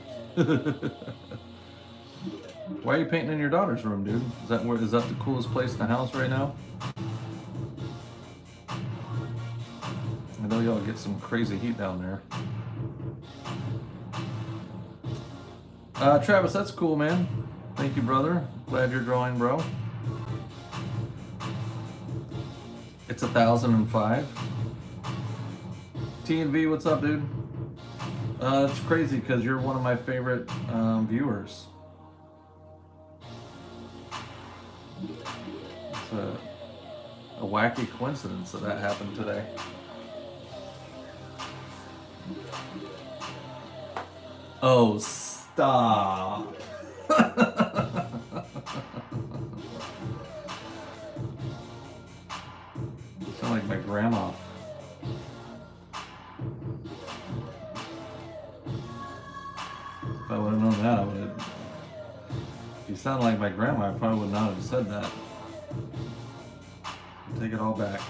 Why are you painting in your daughter's room, dude? Is that the coolest place in the house right now? I know y'all get some crazy heat down there. Travis, that's cool, man. Thank you, brother. Glad you're drawing, bro. It's 1005. T and V, what's up, dude? It's crazy because you're one of my favorite viewers. It's a wacky coincidence that happened today. Oh, stop. You sound like my grandma. If I would have known that, I would have. If you sound like my grandma, I probably would not have said that. Take it all back.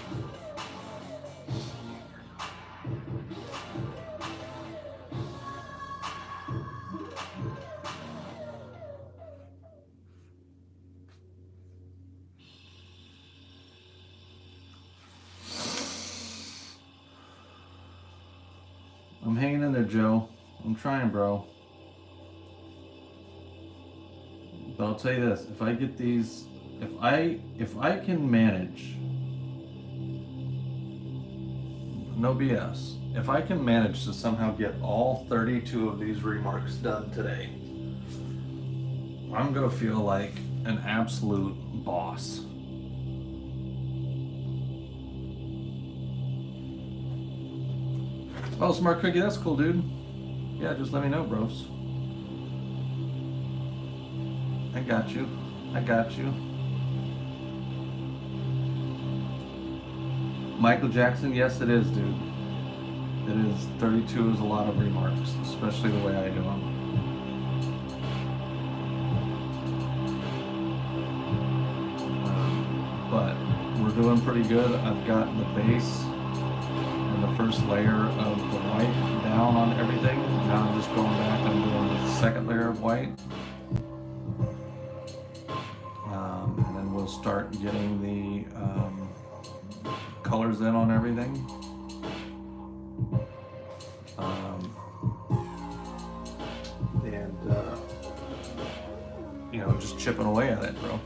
I'm hanging in there, Joe. I'm trying, bro. But I'll tell you this, if I get these, if I can manage, no BS, if I can manage to somehow get all 32 of these remarks done today, I'm gonna feel like an absolute boss. Oh, Smart Cookie, that's cool, dude. Yeah, just let me know, bros. I got you. I got you. Michael Jackson, yes it is, dude. It is, 32 is a lot of remarks, especially the way I do them. But we're doing pretty good. I've got the base and the first layer of the white down on everything. Now I'm just going back and doing the second layer of white. And then we'll start getting the colors in on everything. You know, just chipping away at it, bro.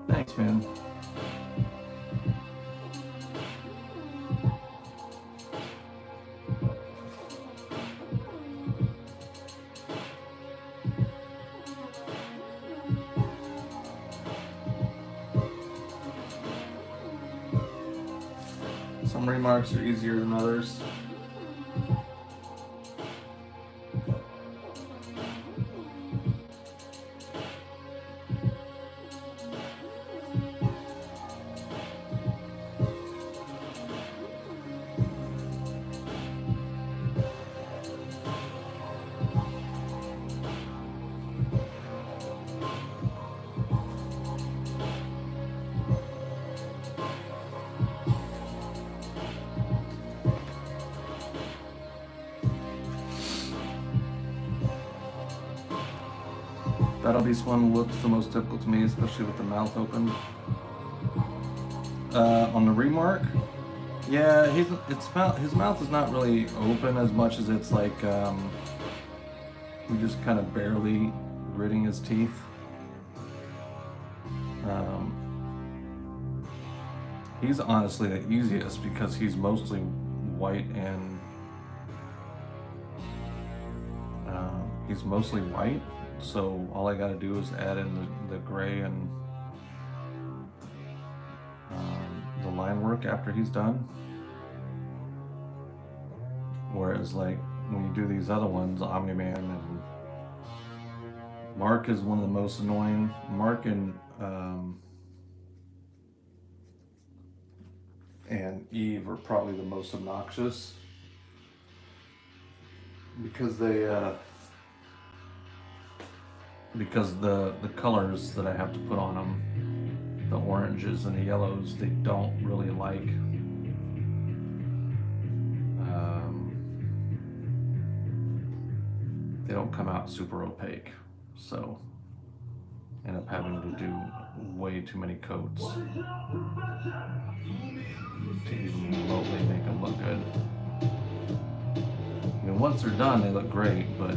Thanks, man. Some remarks are easier than others. Battle Beast one looks the most difficult to me, especially with the mouth open. On the Remark, yeah, his mouth is not really open as much as it's like he's just kind of barely gritting his teeth. He's honestly the easiest because he's mostly white and he's mostly white. So all I got to do is add in the gray and the line work after he's done. Whereas like when you do these other ones, Omni-Man and Mark is one of the most annoying. Mark and Eve are probably the most obnoxious because they because the colors that I have to put on them, the oranges and the yellows, they don't really like. They don't come out super opaque, so end up having to do way too many coats to even remotely make them look good. I mean, once they're done, they look great, but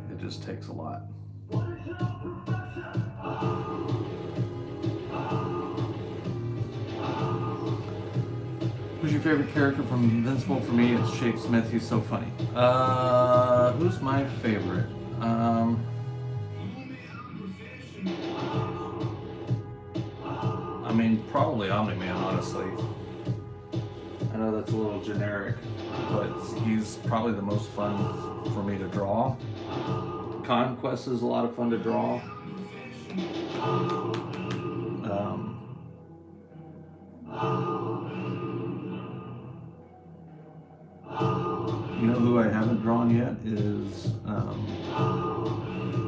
it just takes a lot. Who's your favorite character from Invincible? For me, it's Shake Smith. He's so funny. Who's my favorite? I mean, probably Omni-Man, honestly. I know that's a little generic, but he's probably the most fun for me to draw. Conquest is a lot of fun to draw. You know who I haven't drawn yet is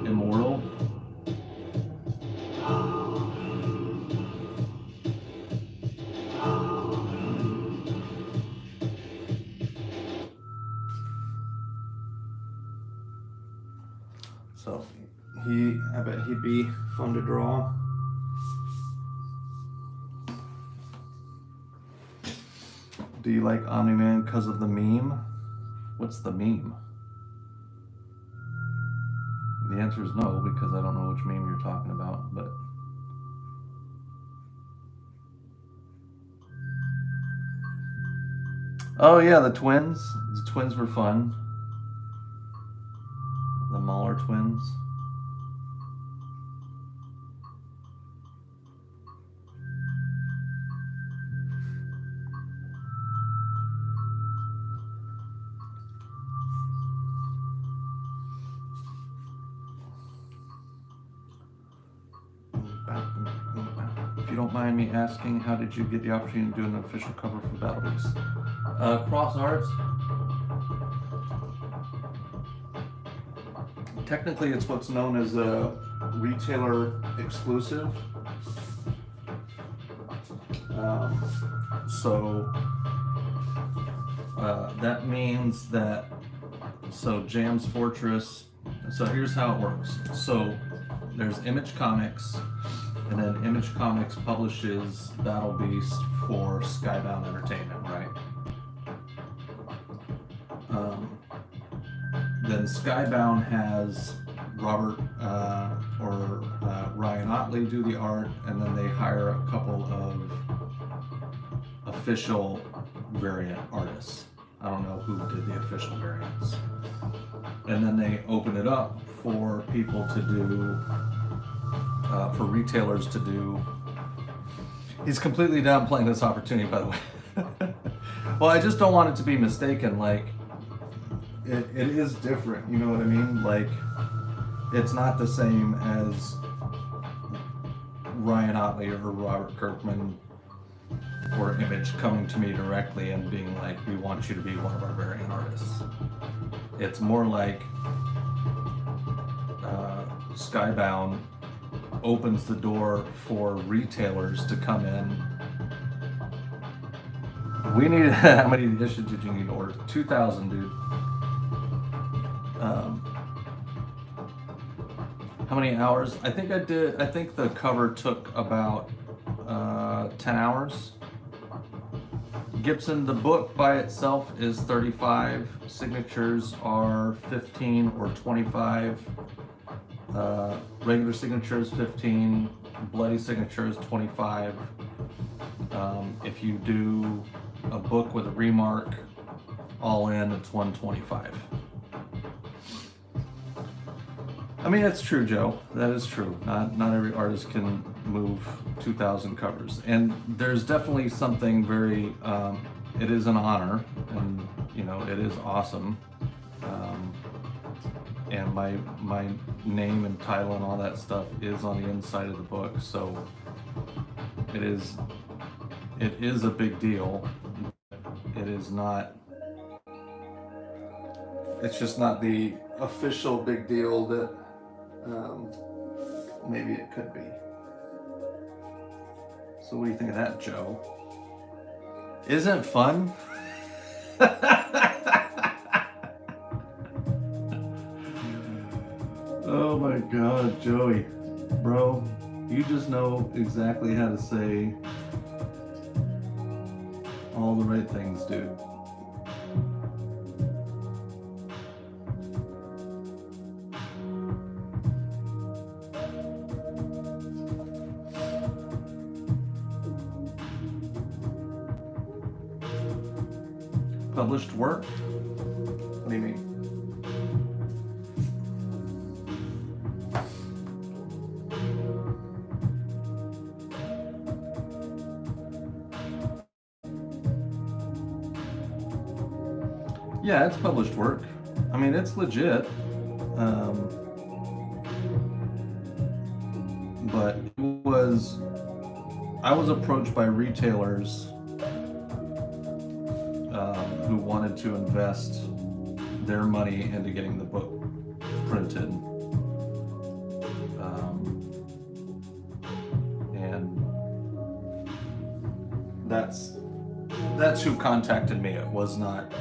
Immortal. So I bet he'd be fun to draw. Do you like Omni-Man because of the meme? What's the meme? The answer is no, because I don't know which meme you're talking about, but oh yeah, the twins. The twins were fun. The Mahler twins. If you don't mind me asking, how did you get the opportunity to do an official cover for Battle Beast? Cross Arts. Technically, it's what's known as a retailer exclusive. That means that, so Jam's Fortress, so here's how it works. So there's Image Comics, and then Image Comics publishes Battle Beast for Skybound Entertainment, right? Then Skybound has Robert or Ryan Otley do the art, and then they hire a couple of official variant artists. I don't know who did the official variants. And then they open it up for people to do, for retailers to do. He's completely downplaying this opportunity, by the way. Well, I just don't want it to be mistaken. Like, it is different, you know what I mean? Like, it's not the same as Ryan Otley or Robert Kirkman or Image coming to me directly and being like, we want you to be one of our variant artists. It's more like Skybound opens the door for retailers to come in. We need, how many issues did you need to order? 2,000, dude. How many hours? I think the cover took about 10 hours. Gibson, the book by itself is 35. Signatures are 15 or 25. Regular signatures 15. Bloody signatures 25. If you do a book with a remark, all in, it's 125. I mean, that's true, Joe. That is true. Not every artist can move 2,000 covers, and there's definitely something very. It is an honor, and you know, it is awesome. And my name and title and all that stuff is on the inside of the book, so it is a big deal. It is not. It's just not the official big deal that maybe it could be. So what do you think of that, Joe? Isn't it fun? Oh my God, Joey, bro, you just know exactly how to say all the right things, dude. Published work? What do you mean? Yeah, it's published work. I mean, it's legit. But I was approached by retailers who wanted to invest their money into getting the book printed. And that's who contacted me. It was not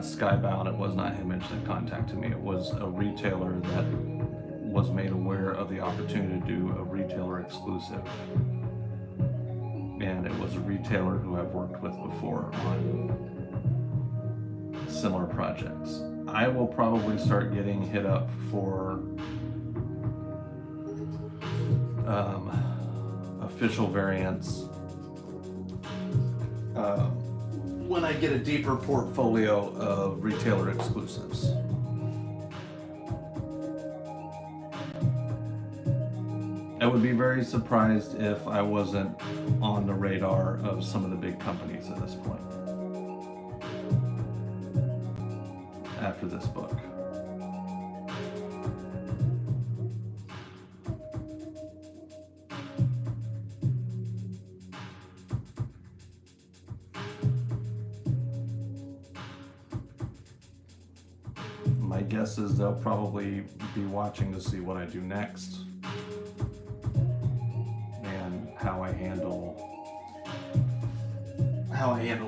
Skybound, it was not Image that contacted me. It was a retailer that was made aware of the opportunity to do a retailer exclusive. And it was a retailer who I've worked with before on similar projects. I will probably start getting hit up for official variants when I get a deeper portfolio of retailer exclusives. I would be very surprised if I wasn't on the radar of some of the big companies at this point after this book. My guess is they'll probably be watching to see what I do next. How I handle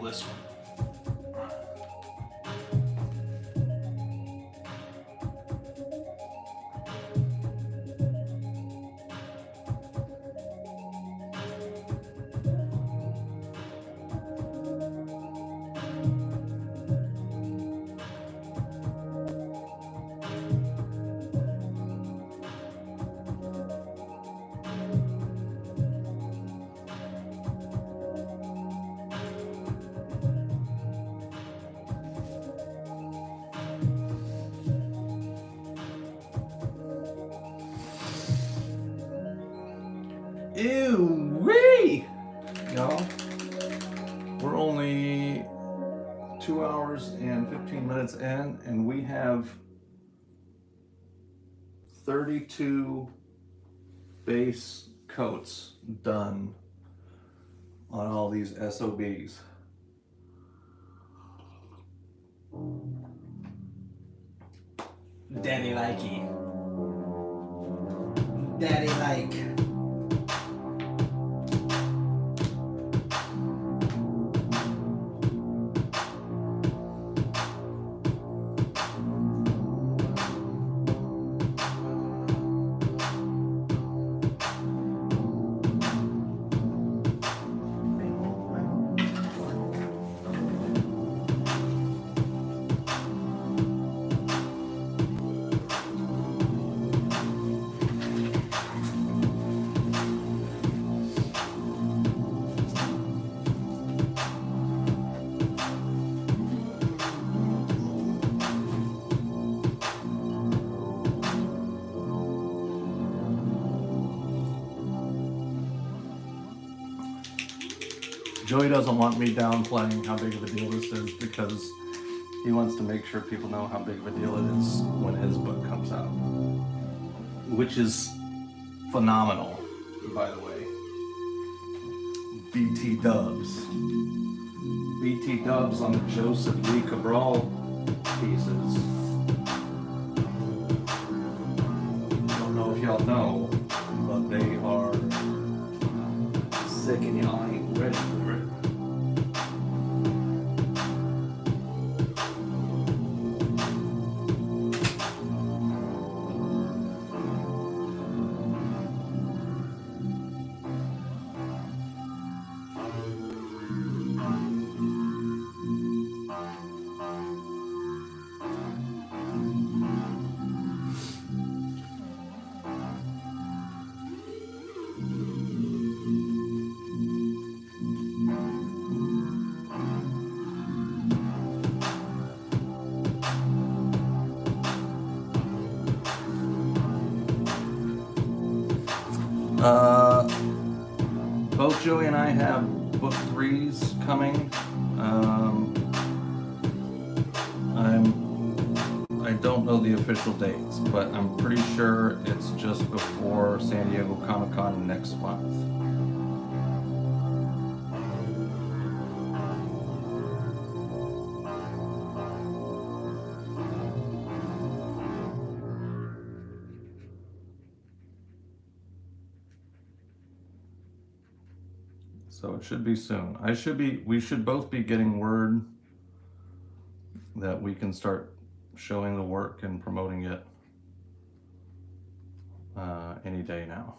this one. Ew-wee! Y'all, we're only 2 hours and 15 minutes in, and we have 32 base coats done on all these SOBs. Daddy likey. Daddy like. Joey doesn't want me downplaying how big of a deal this is because he wants to make sure people know how big of a deal it is when his book comes out, which is phenomenal, by the way. BT Dubs. BT Dubs on the Joseph Lee Cabral pieces. I don't know if y'all know, but they are sick and y'all ain't ready for it. Both Joey and I have book 3s coming. I don't know the official dates, but I'm pretty sure it's just before San Diego Comic-Con next month. So it should be soon. We should both be getting word that we can start showing the work and promoting it any day now.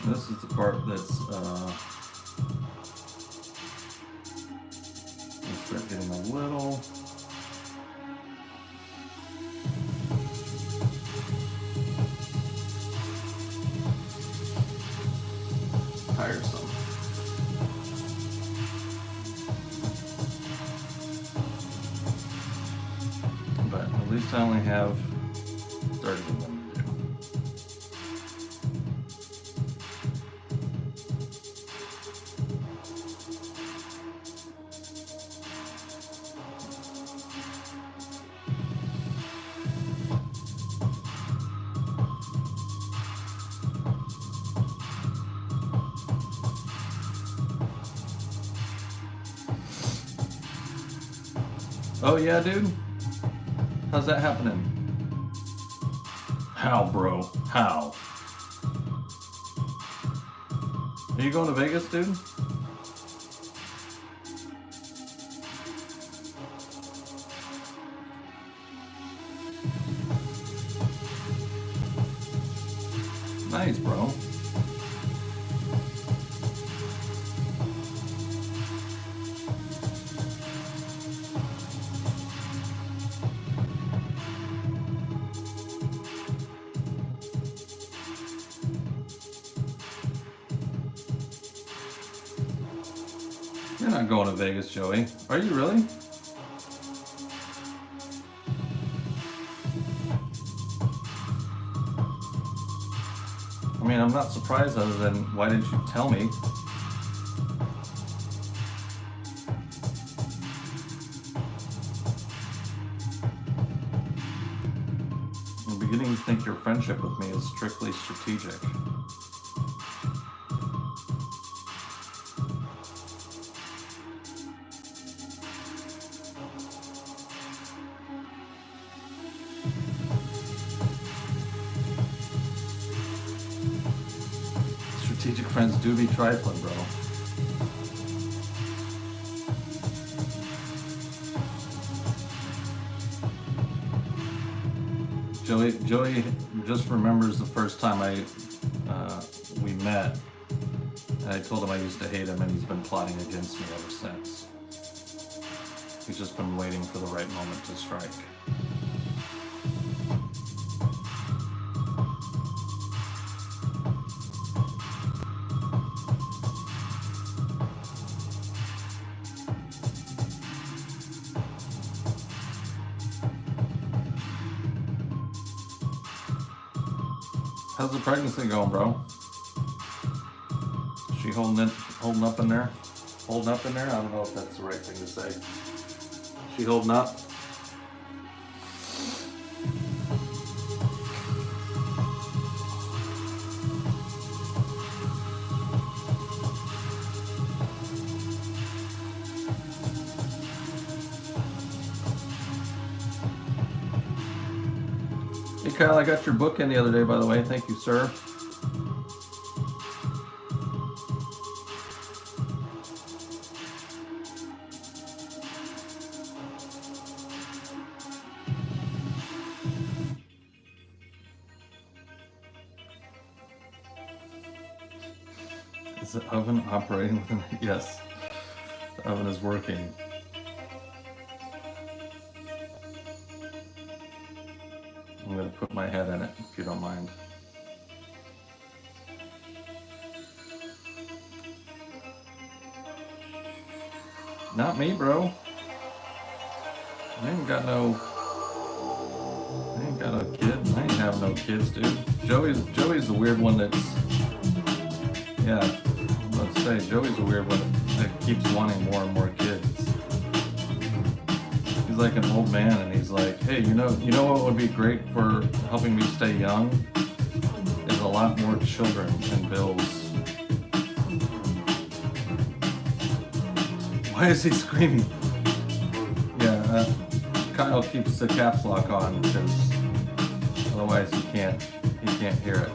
This is the part that's I start getting a little tiresome. But at least I only have 30 of them. Oh yeah, dude? How's that happening? How, bro? How? Are you going to Vegas, dude? Nice, bro. You're not going to Vegas, Joey. Are you really? I mean, I'm not surprised other than why didn't you tell me? I'm beginning to think your friendship with me is strictly strategic. Strategic friends do be trifling, bro. Joey just remembers the first time we met, and I told him I used to hate him, and he's been plotting against me ever since. He's just been waiting for the right moment to strike. How's the pregnancy going, bro? Is she holding up in there? Holding up in there? I don't know if that's the right thing to say. She holding up? Hey Kyle, I got your book in the other day, by the way. Thank you, sir. Is the oven operating within? Yes, the oven is working. I'm gonna put my head in it, if you don't mind. Not me, bro. I ain't got no kid. I ain't have no kids, dude. Joey's the weird one that's, yeah, let's say Joey's the weird one that keeps wanting more and more kids. He's like an old man, and he's like, hey, you know what would be great for helping me stay young is a lot more children and bills. Why is he screaming? Yeah, Kyle keeps the caps lock on because otherwise he can't hear it.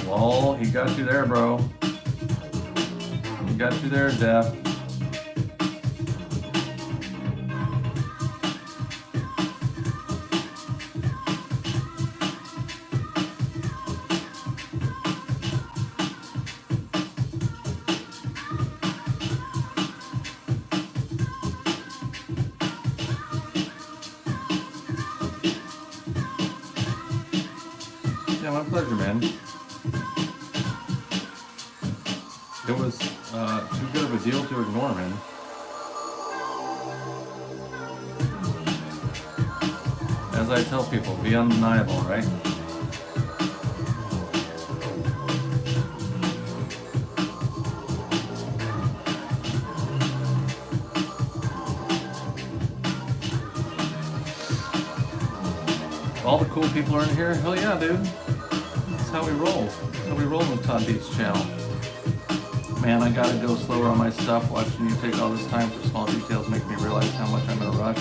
Well, he got you there, bro. He got you there, Def. Yeah, my pleasure, man. It was too good of a deal to ignore, man. As I tell people, be undeniable, right? All the cool people are in here? Hell yeah, dude. That's how we roll. That's how we roll with Todd Beats channel. Man, I gotta go slower on my stuff. Watching you take all this time for small details make me realize how much I'm in a rush.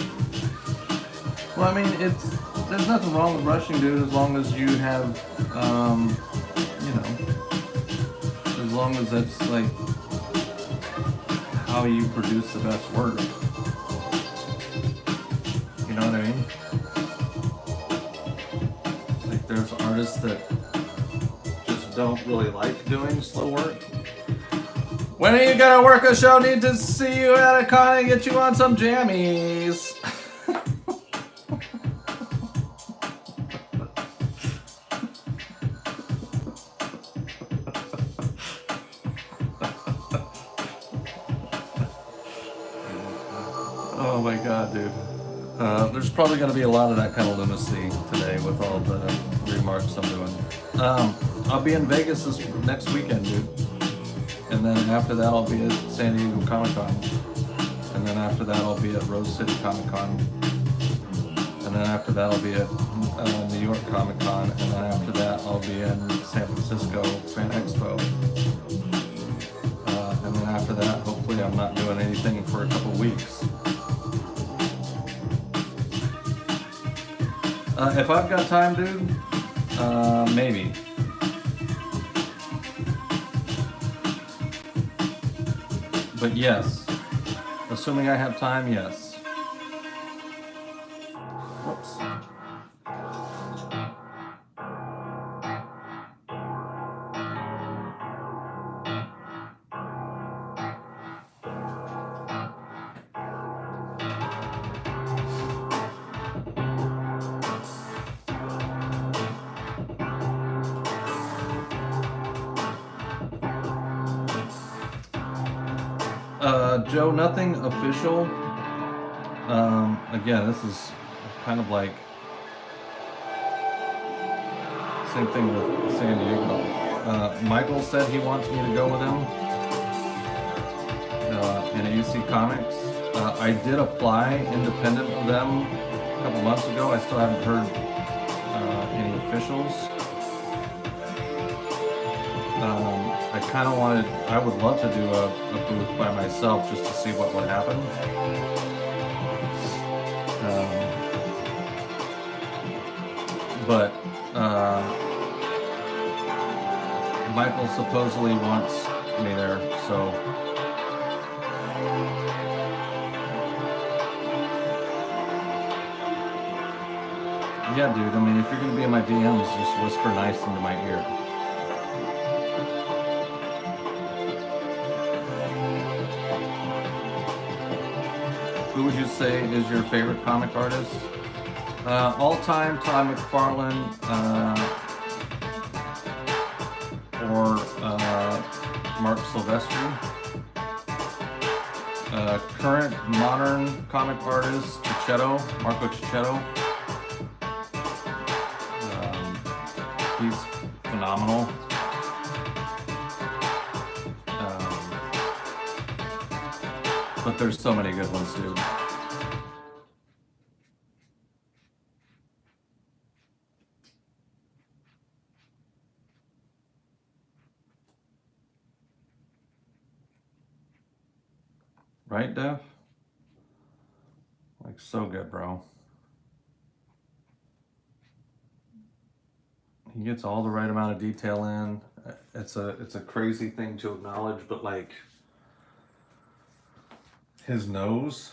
Well, I mean, there's nothing wrong with rushing, dude, as long as you have, you know, as long as that's like how you produce the best work. You know what I mean? Like there's artists that just don't really like doing slow work. When are you gonna work a show? Need to see you at a con and get you on some jammies. Oh my god, dude. There's probably going to be a lot of that kind of lunacy today with all the remarks I'm doing. I'll be in Vegas this next weekend, dude. And then after that, I'll be at San Diego Comic Con. And then after that, I'll be at Rose City Comic Con. And then after that, I'll be at New York Comic Con. And then after that, I'll be in San Francisco Fan Expo. And then after that, hopefully I'm not doing anything for a couple weeks. If I've got time, dude, maybe. But yes, assuming I have time, yes. Whoops. Joe, nothing official. Again, this is kind of like same thing with San Diego. Michael said he wants me to go with him in AC Comics. I did apply independent of them a couple months ago. I still haven't heard any officials. I kind of I would love to do a booth by myself just to see what would happen. But Michael supposedly wants me there, so yeah, dude. I mean, if you're gonna be in my DMs, just whisper nice into my ear. Who would you say is your favorite comic artist? All-time Todd McFarlane or Mark Silvestri. Current modern comic artist Marco Cicchetto. He's phenomenal. But there's so many good ones, dude. Right, Dev? Like, so good, bro. He gets all the right amount of detail in. It's a crazy thing to acknowledge, but like his nose,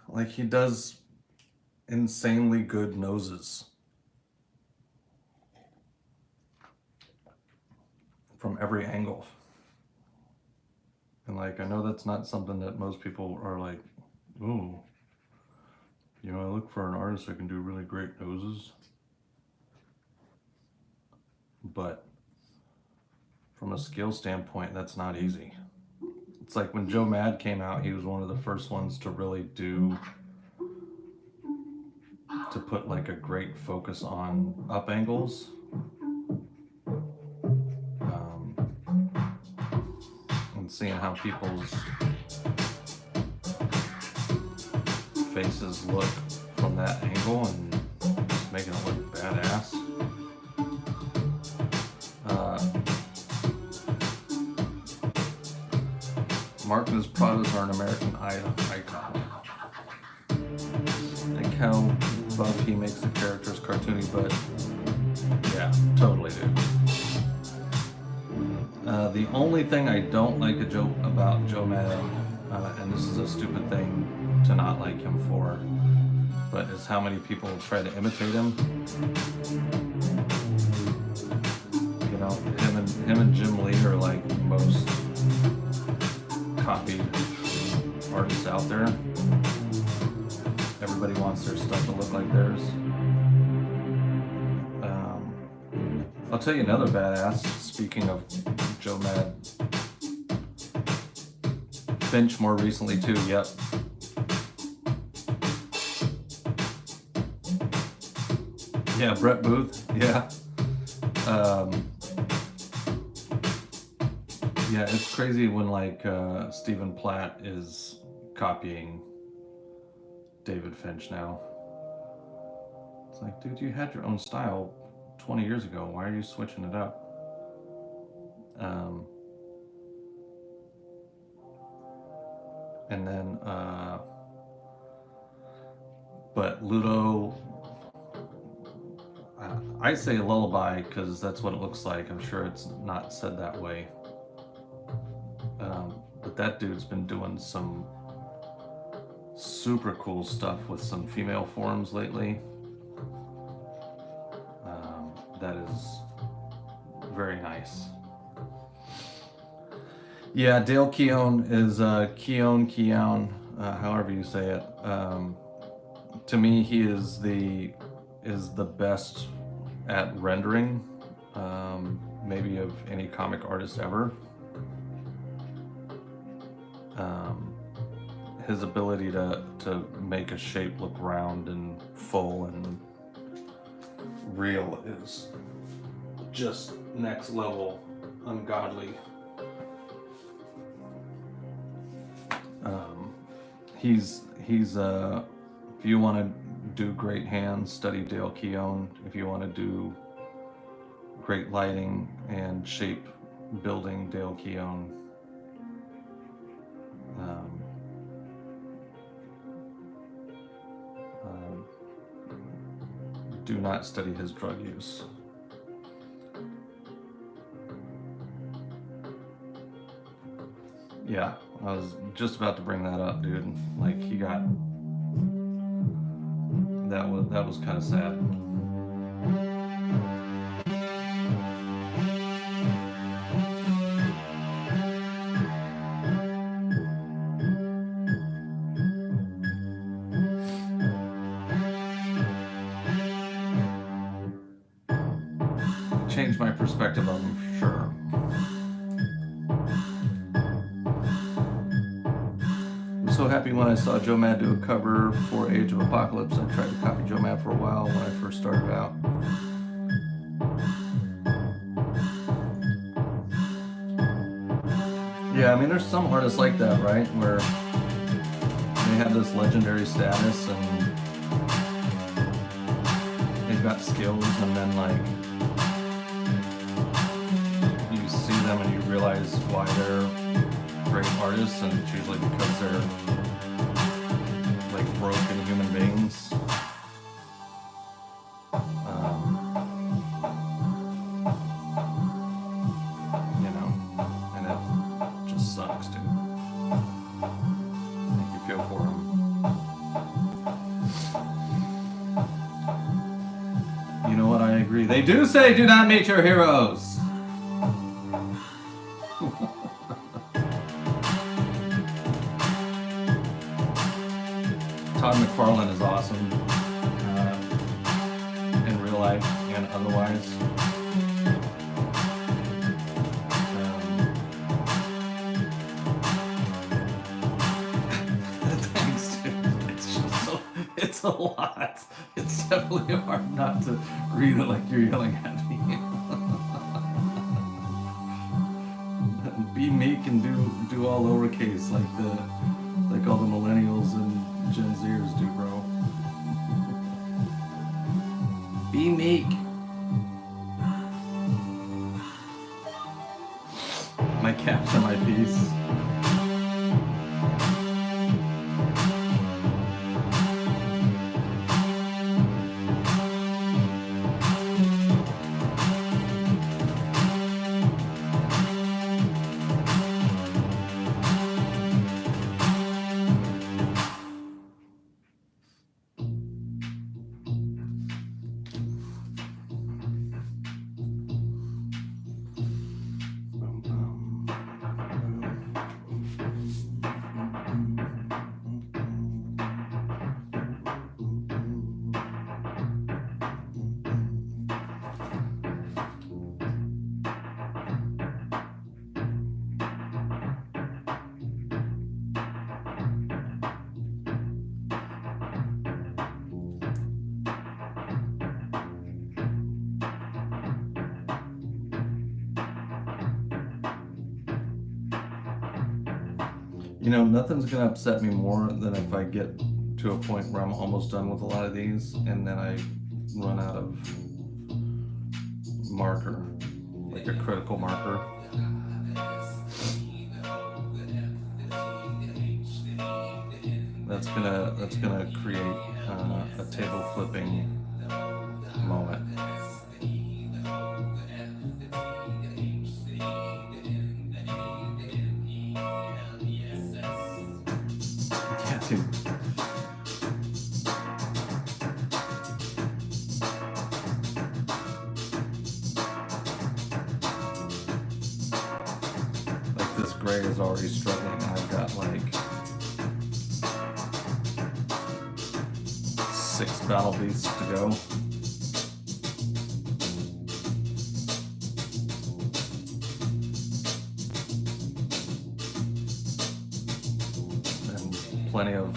like he does insanely good noses from every angle. And like, I know that's not something that most people are like, ooh, you know, I look for an artist that can do really great noses. But from a skill standpoint, that's not easy. It's like when Joe Mad came out, he was one of the first ones to really put like a great focus on up angles. And seeing how people's faces look from that angle and just making it look badass. Mark and his products are an American icon. Like how buff he makes the characters cartoony, but yeah, totally, dude. The only thing I don't like about Joe Mad, and this is a stupid thing to not like him for, but is how many people try to imitate him. You know, him and Jim Lee are like most copied artists out there. Everybody wants their stuff to look like theirs. I'll tell you another badass, speaking of Joe Mad. Finch more recently too, yep. Yeah, Brett Booth. Yeah. Yeah, it's crazy when like Stephen Platt is copying David Finch now. It's like, dude, you had your own style 20 years ago. Why are you switching it up? And then, but Ludo, I say lullaby because that's what it looks like. I'm sure it's not said that way. But that dude's been doing some super cool stuff with some female forms lately. That is very nice. Yeah, Dale Keown is Keown, however you say it. To me, he is the best at rendering, maybe of any comic artist ever. His ability to make a shape look round and full and real is just next level ungodly. He's if you want to do great hands, study Dale Keown. If you want to do great lighting and shape building, Dale Keown. Do not study his drug use. Yeah, I was just about to bring that up, dude. Like he got that was kind of sad. Changed my perspective of him for sure. I'm so happy when I saw Joe Mad do a cover for Age of Apocalypse. I tried to copy Joe Mad for a while when I first started out. Yeah, I mean, there's some artists like that, right? Where they have this legendary status and they've got skills, and then like you see them and you realize why they're great artists, and it's usually because they're like broken human beings. You know, and it just sucks, dude. Make you feel for them. You know what? I agree. They do say, "Do not meet your heroes." Todd McFarlane is awesome in real life and otherwise. Thanks, dude. It's just it's a lot. It's definitely hard not to read it like you're yelling at me. Be meek and do all lowercase like all the millennials and Gen Zers do, bro. Be meek. My caps are my piece. Nothing's gonna upset me more than if I get to a point where I'm almost done with a lot of these and then I run out of marker, like a critical marker. That's gonna create a table flipping moment. Yeah, dude. Like this gray is already struggling. I've got like 6 battle beasts to go. And plenty of,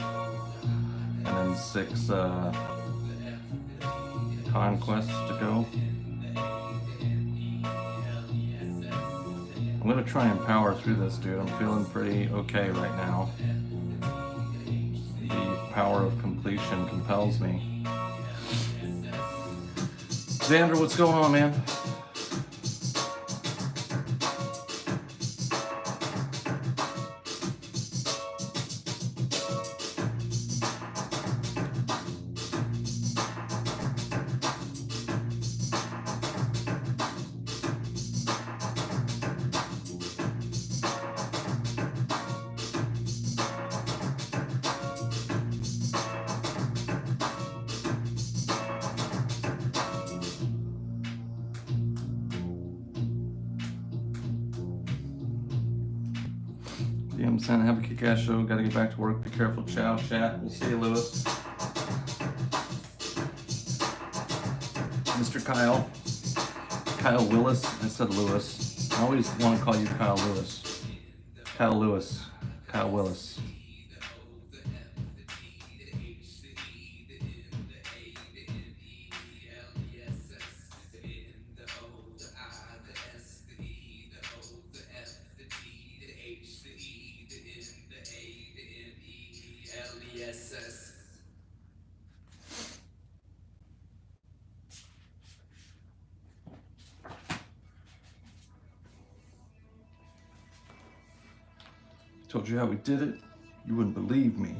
and then 6 conquests to go. I'm gonna try and power through this, dude. I'm feeling pretty okay right now. The power of completion compels me. Xander, what's going on, man? Have a kick-ass show. Gotta get back to work. Be careful. Ciao, chat. We'll see you, Lewis. Mr. Kyle. Kyle Willis. I said Lewis. I always want to call you Kyle Lewis. Kyle Lewis. Kyle Willis. Told you how we did it. You wouldn't believe me.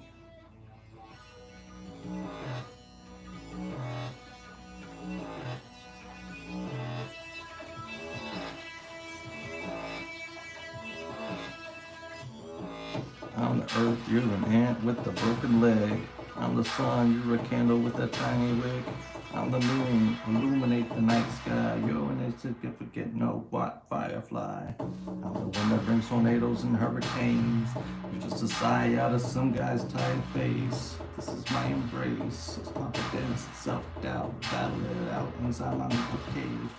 I'm the earth, you're an ant with a broken leg. I'm the sun, you're a candle with a tiny wick. I'm the moon, illuminate the night sky. You're an insignificant, no what firefly. I'm the one that brings tornadoes and hurricanes. You're just a sigh out of some guy's tired face. This is my embrace. It's confidence, self-doubt. Battle it out inside my mental cave.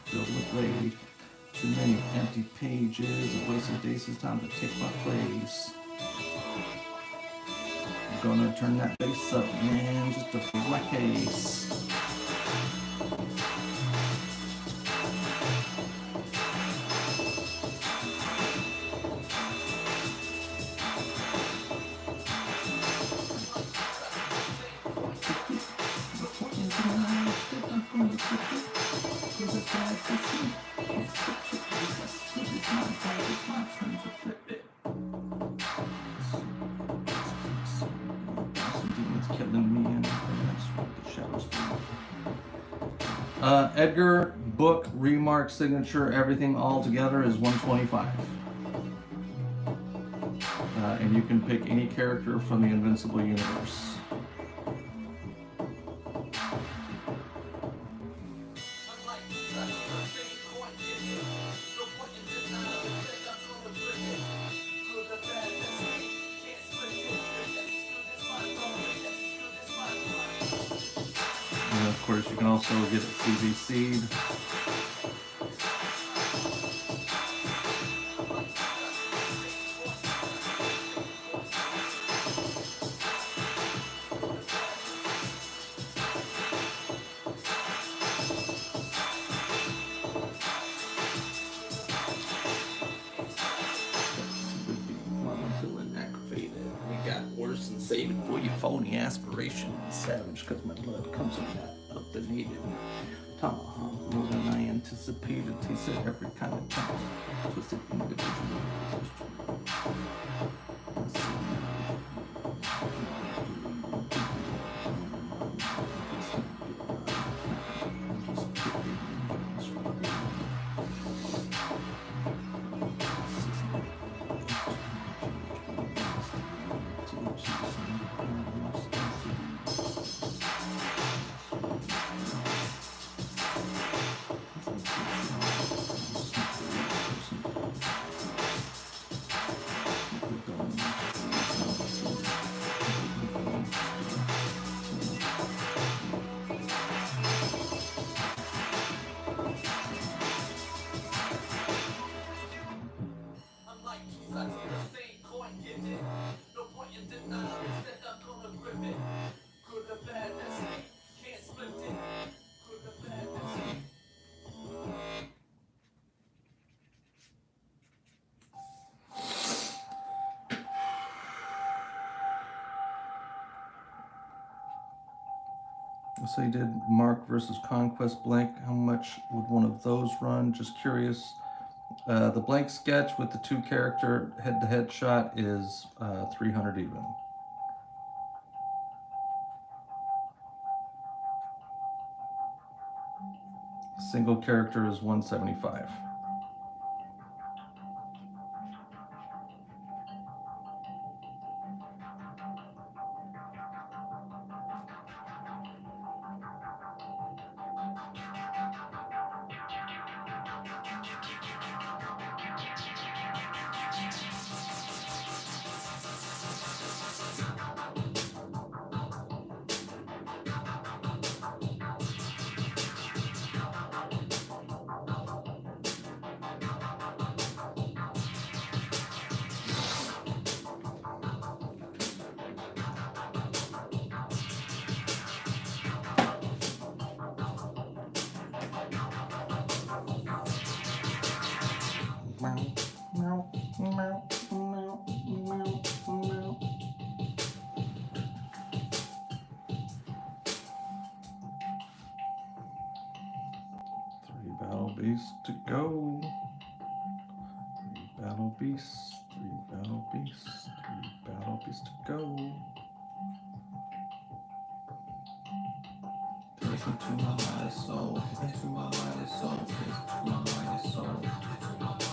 Filled with rage. Too many empty pages. A wasted days. It's time to take my place. I'm gonna turn that bass up, man, just to prove my case. Edgar, book, Remark, signature, everything all together is $125. And you can pick any character from the Invincible universe. And of course, you can also get it CBC'd. Save it for your phony aspirations. Savage, cause my blood comes from that of the native. Tomahawk, more than I anticipated. Tasted every kind of time. Twisted individual. So you did Mark versus Conquest blank. How much would one of those run? Just curious. The blank sketch with the 2-character head-to-head shot is 300 even. Single character is 175. Beasts to go. 3 battle beasts, 3 battle beasts, 3 battle beasts to go. Taste into my mighty soul, into my mighty soul, taste into my mighty soul, into my mighty soul.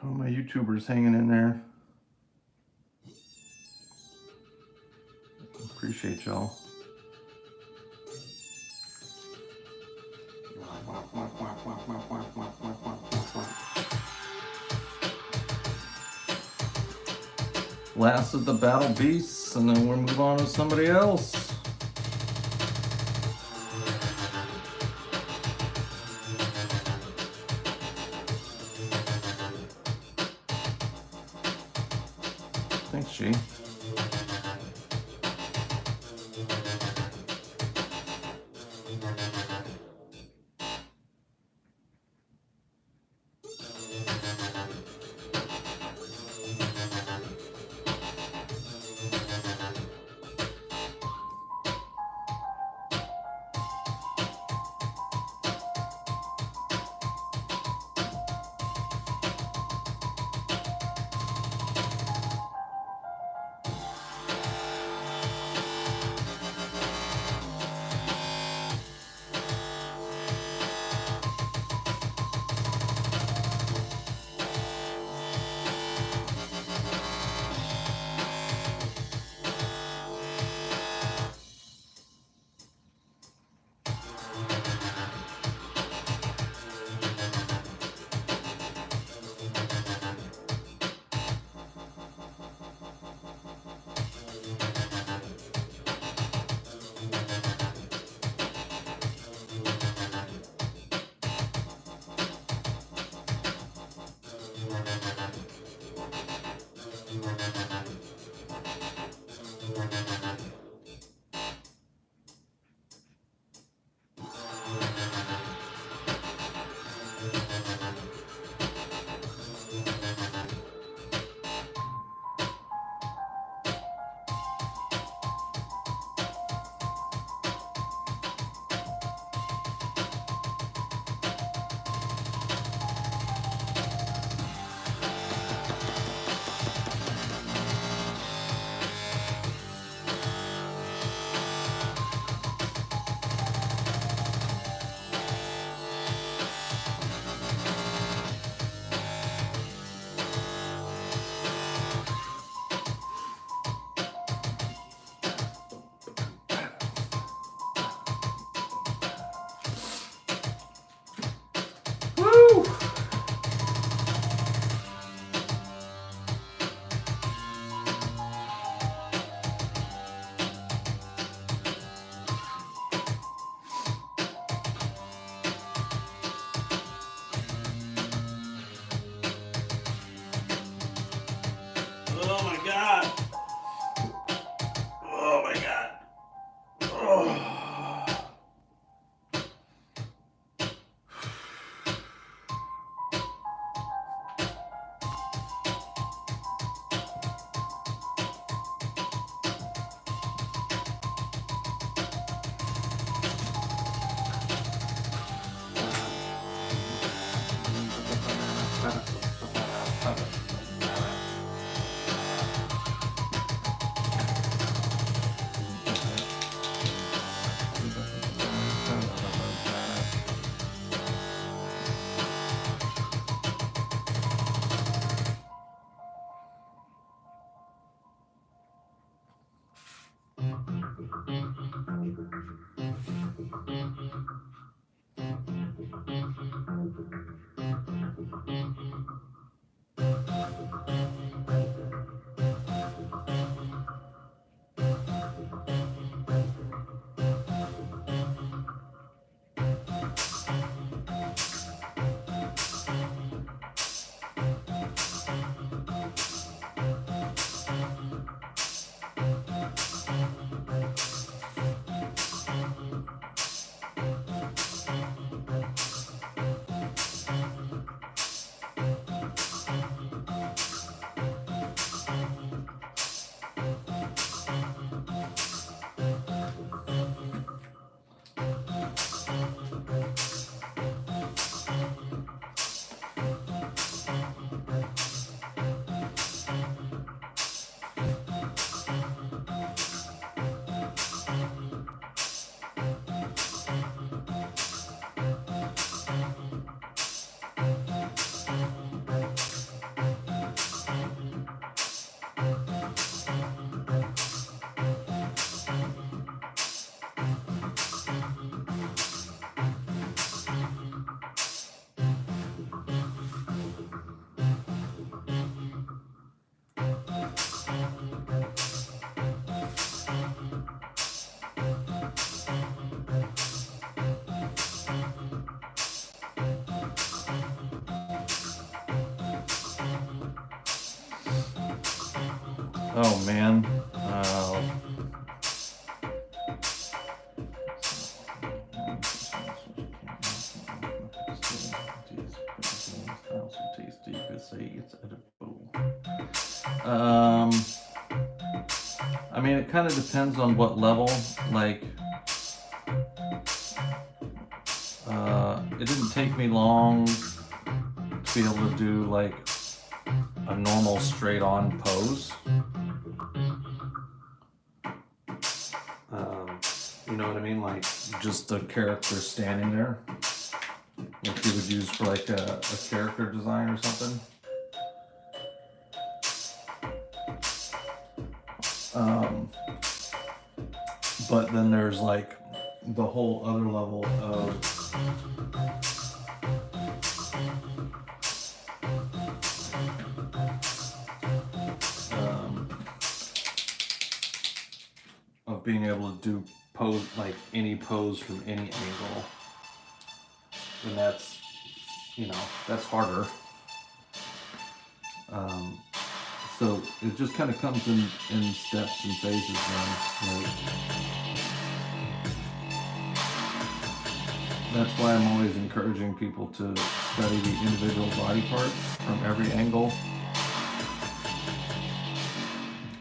All my YouTubers hanging in there. Appreciate y'all. Last of the battle beasts, and then we'll move on to somebody else. Thanks, G. Woo! Oh my God. Oh my God. Oh. Oh man. It's edible. I mean, it kind of depends on what level. Like, it didn't take me long to be able to do like a normal straight-on pose. You know what I mean? Like just a character standing there, like you would use for like a character design or something. But then there's like the whole other level of being able to do pose, like any pose from any angle, and that's, you know, that's harder. So it just kind of comes in steps and phases, man. Like, that's why I'm always encouraging people to study the individual body parts from every angle,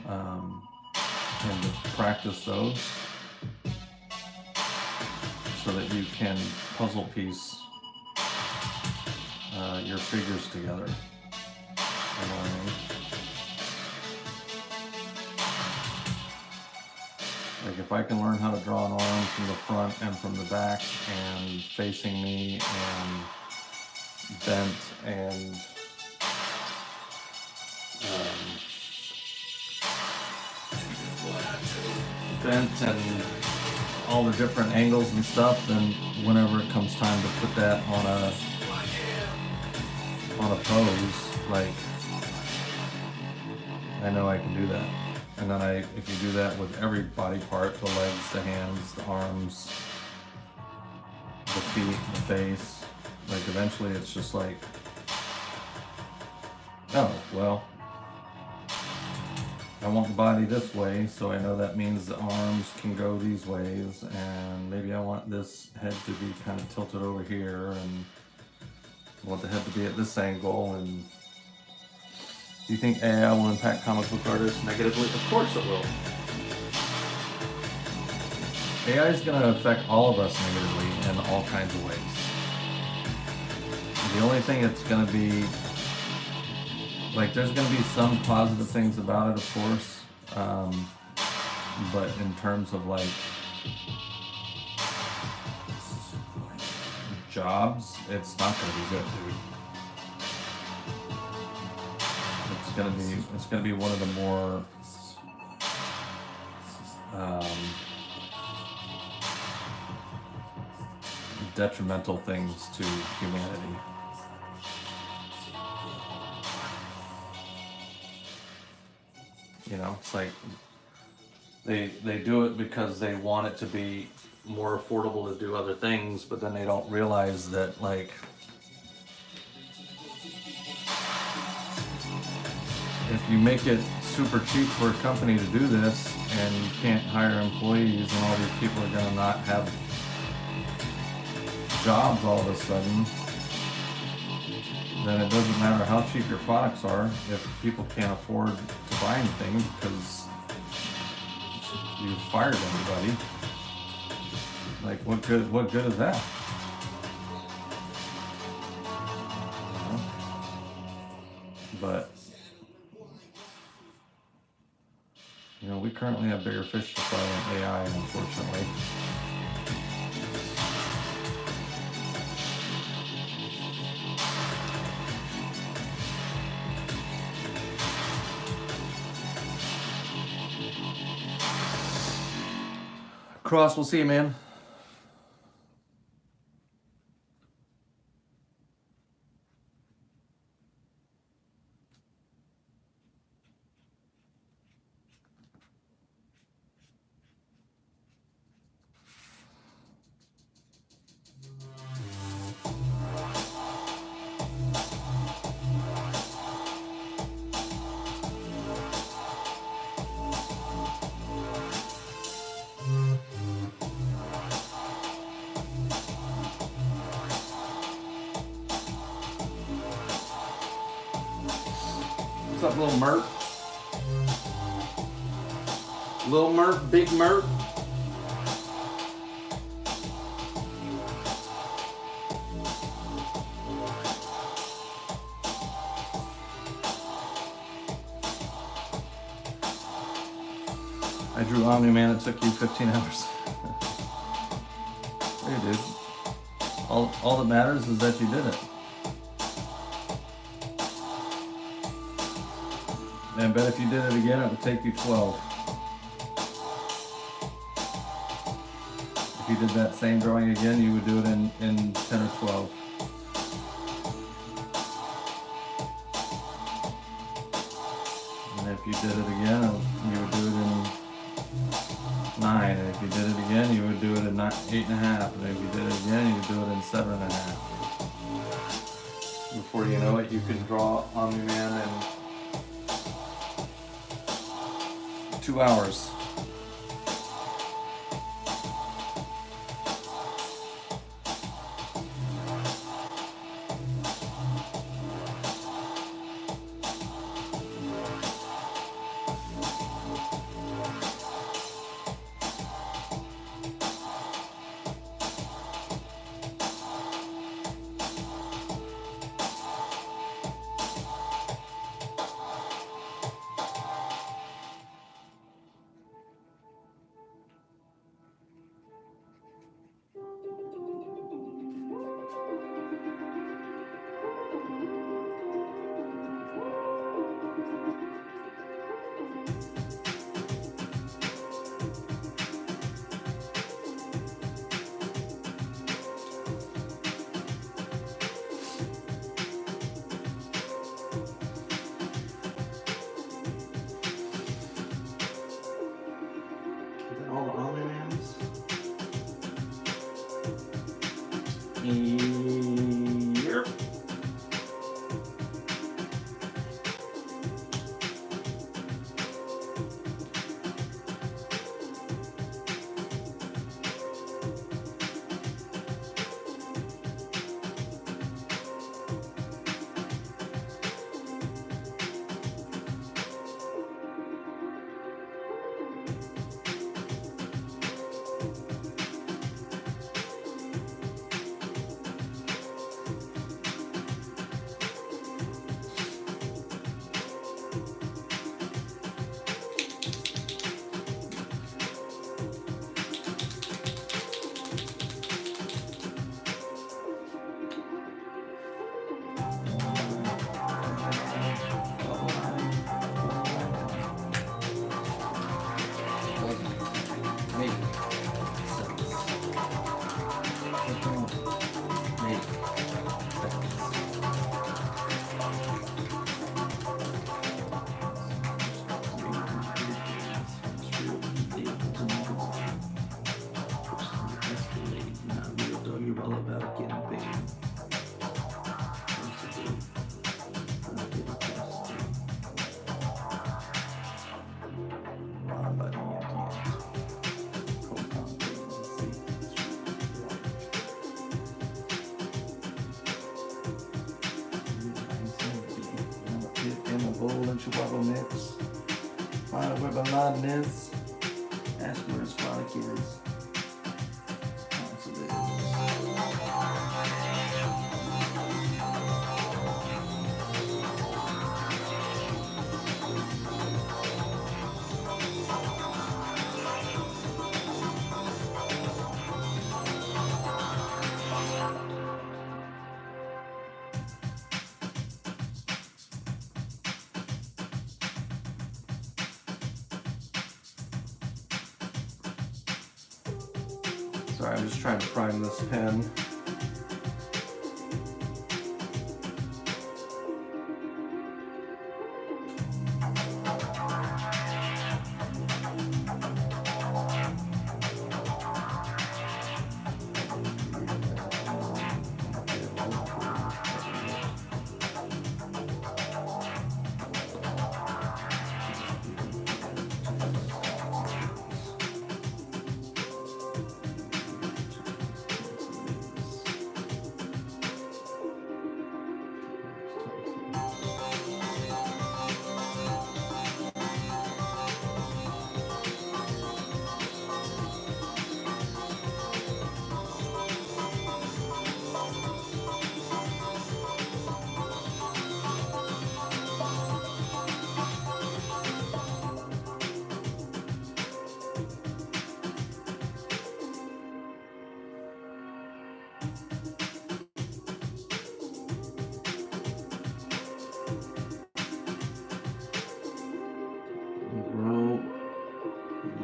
and to practice those so that you can puzzle piece your figures together. You know what I mean? Like if I can learn how to draw an arm from the front and from the back and facing me and bent and all the different angles and stuff, then whenever it comes time to put that on a pose, like I know I can do that. And then if you do that with every body part, the legs, the hands, the arms, the feet, the face, like eventually it's just like, oh, well, I want the body this way, so I know that means the arms can go these ways, and maybe I want this head to be kind of tilted over here, and I want the head to be at this angle. And do you think AI will impact comic book artists negatively? Of course it will. AI is going to affect all of us negatively in all kinds of ways. The only thing it's going to be, like, there's going to be some positive things about it, of course, but in terms of like jobs, it's not going to be good, dude. It's gonna be one of the more detrimental things to humanity. You know, it's like they do it because they want it to be more affordable to do other things, but then they don't realize that, like, if you make it super cheap for a company to do this and you can't hire employees and all these people are gonna not have jobs all of a sudden, then it doesn't matter how cheap your products are if people can't afford to buy anything because you've fired everybody. Like, what good is that? You know? But you know, we currently have bigger fish to fry than AI, unfortunately. Cross, we'll see you, man. What's up, little Mert? Little Mert, big Mert. I drew Omni-Man, it took you 15 hours. Hey, dude. All that matters is that you did it. And I bet if you did it again, it would take you 12. If you did that same drawing again, you would do it in 10 or 12. And if you did it again, you would do it in 9. And if you did it again, you would do it in 8.5. And if you did it again, you would do it in 7.5. Before you know it, you can draw Omni-Man in 2 hours. All the Omni-Mans. Yep. Chihuahua mix. Find out where Bin Laden is. Ask where his chronic is. That's what it Sorry, I'm just trying to prime this pen.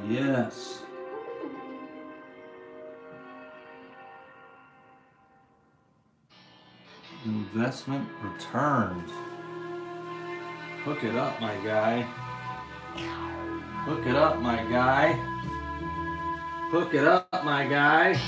Yes. Investment returns. Hook it up, my guy. Hook it up, my guy. Hook it up, my guy.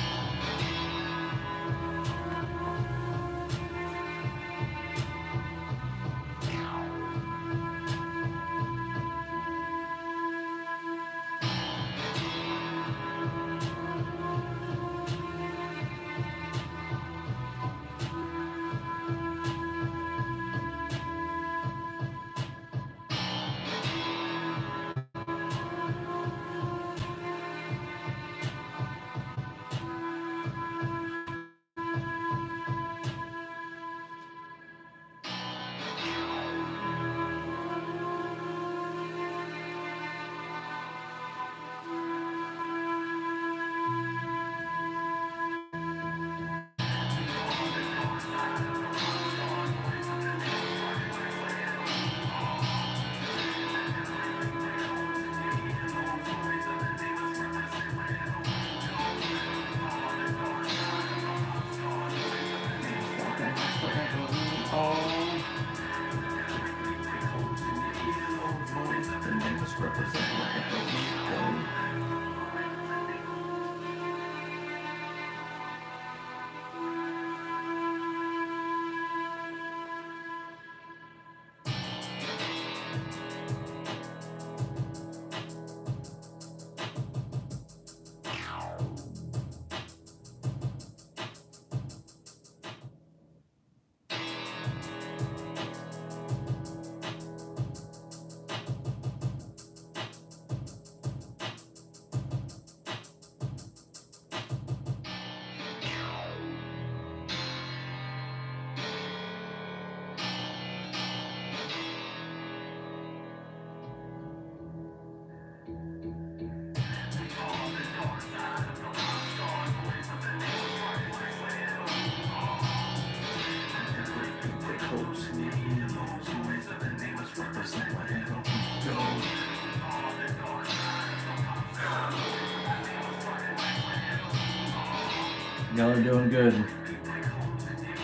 Y'all are doing good.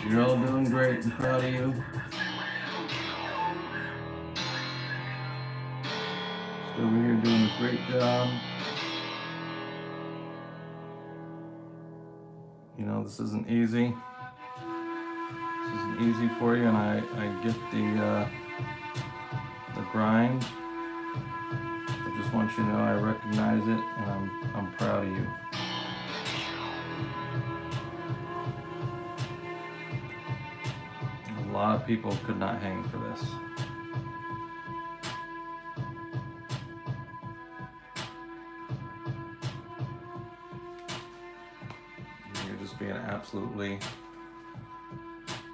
You're all doing great. I'm proud of you. Still over here doing a great job. You know, this isn't easy. This isn't easy for you, and I get the grind. I just want you to know I recognize it, and I'm proud of you. A lot of people could not hang for this. You're just being absolutely,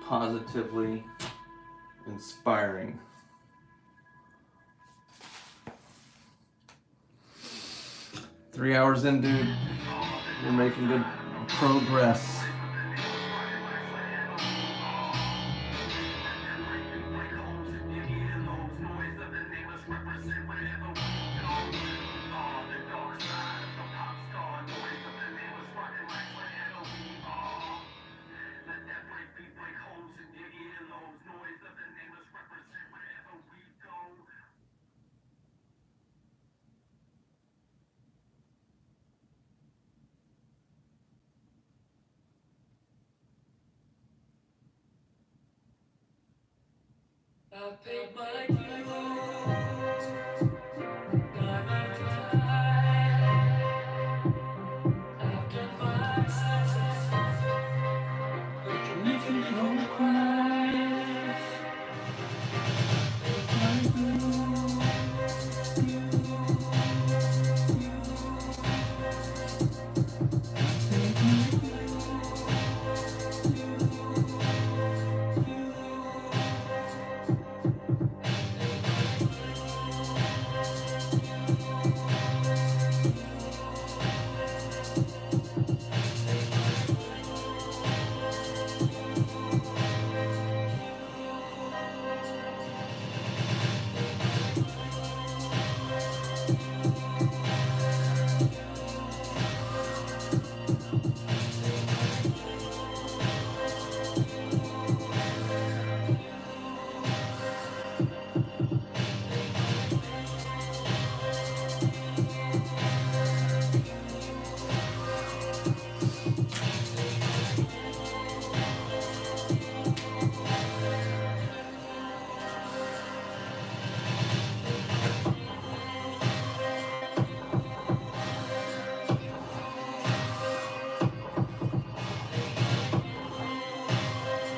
positively inspiring. Three hours in, dude. You're making good progress. I paid my dues, time after time, after five, but you're making me no cries. Paid my dues,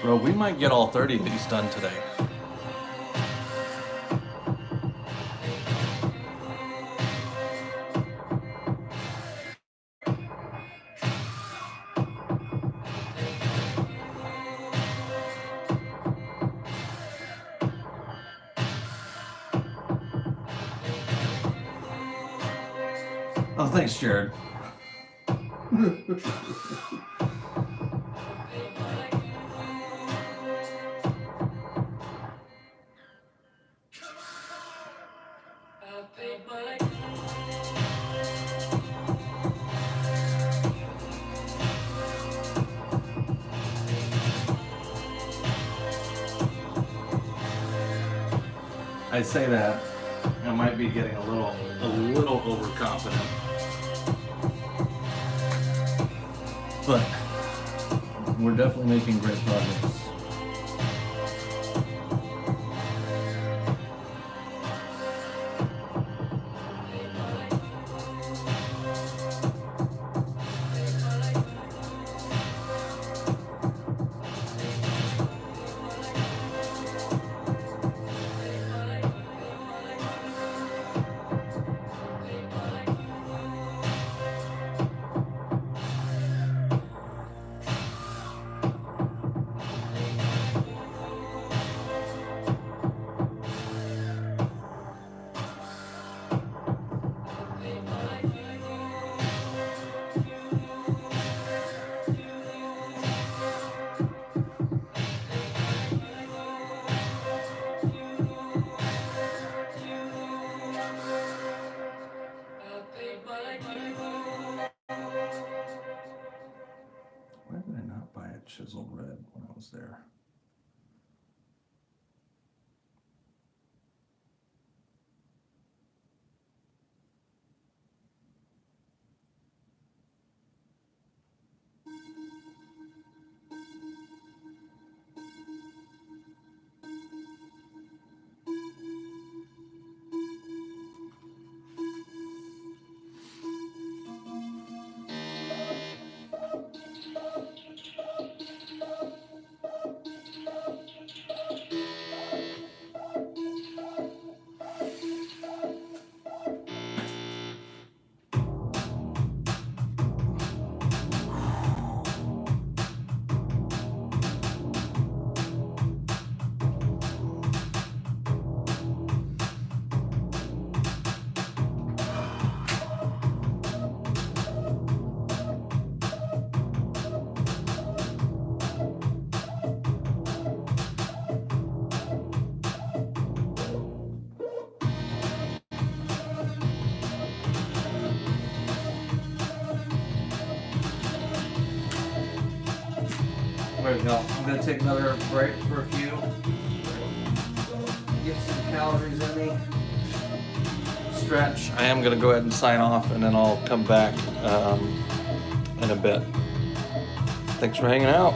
Bro, we might get all 30 of these done today. Oh, thanks, Jared. I paid my dues. I say that, I might be getting a little overconfident. But we're definitely making great progress. Why did I not buy a chiseled red when I was there? There we go. I'm gonna take another break for a few. Get some calories in me. Stretch. I am gonna go ahead and sign off, and then I'll come back in a bit. Thanks for hanging out.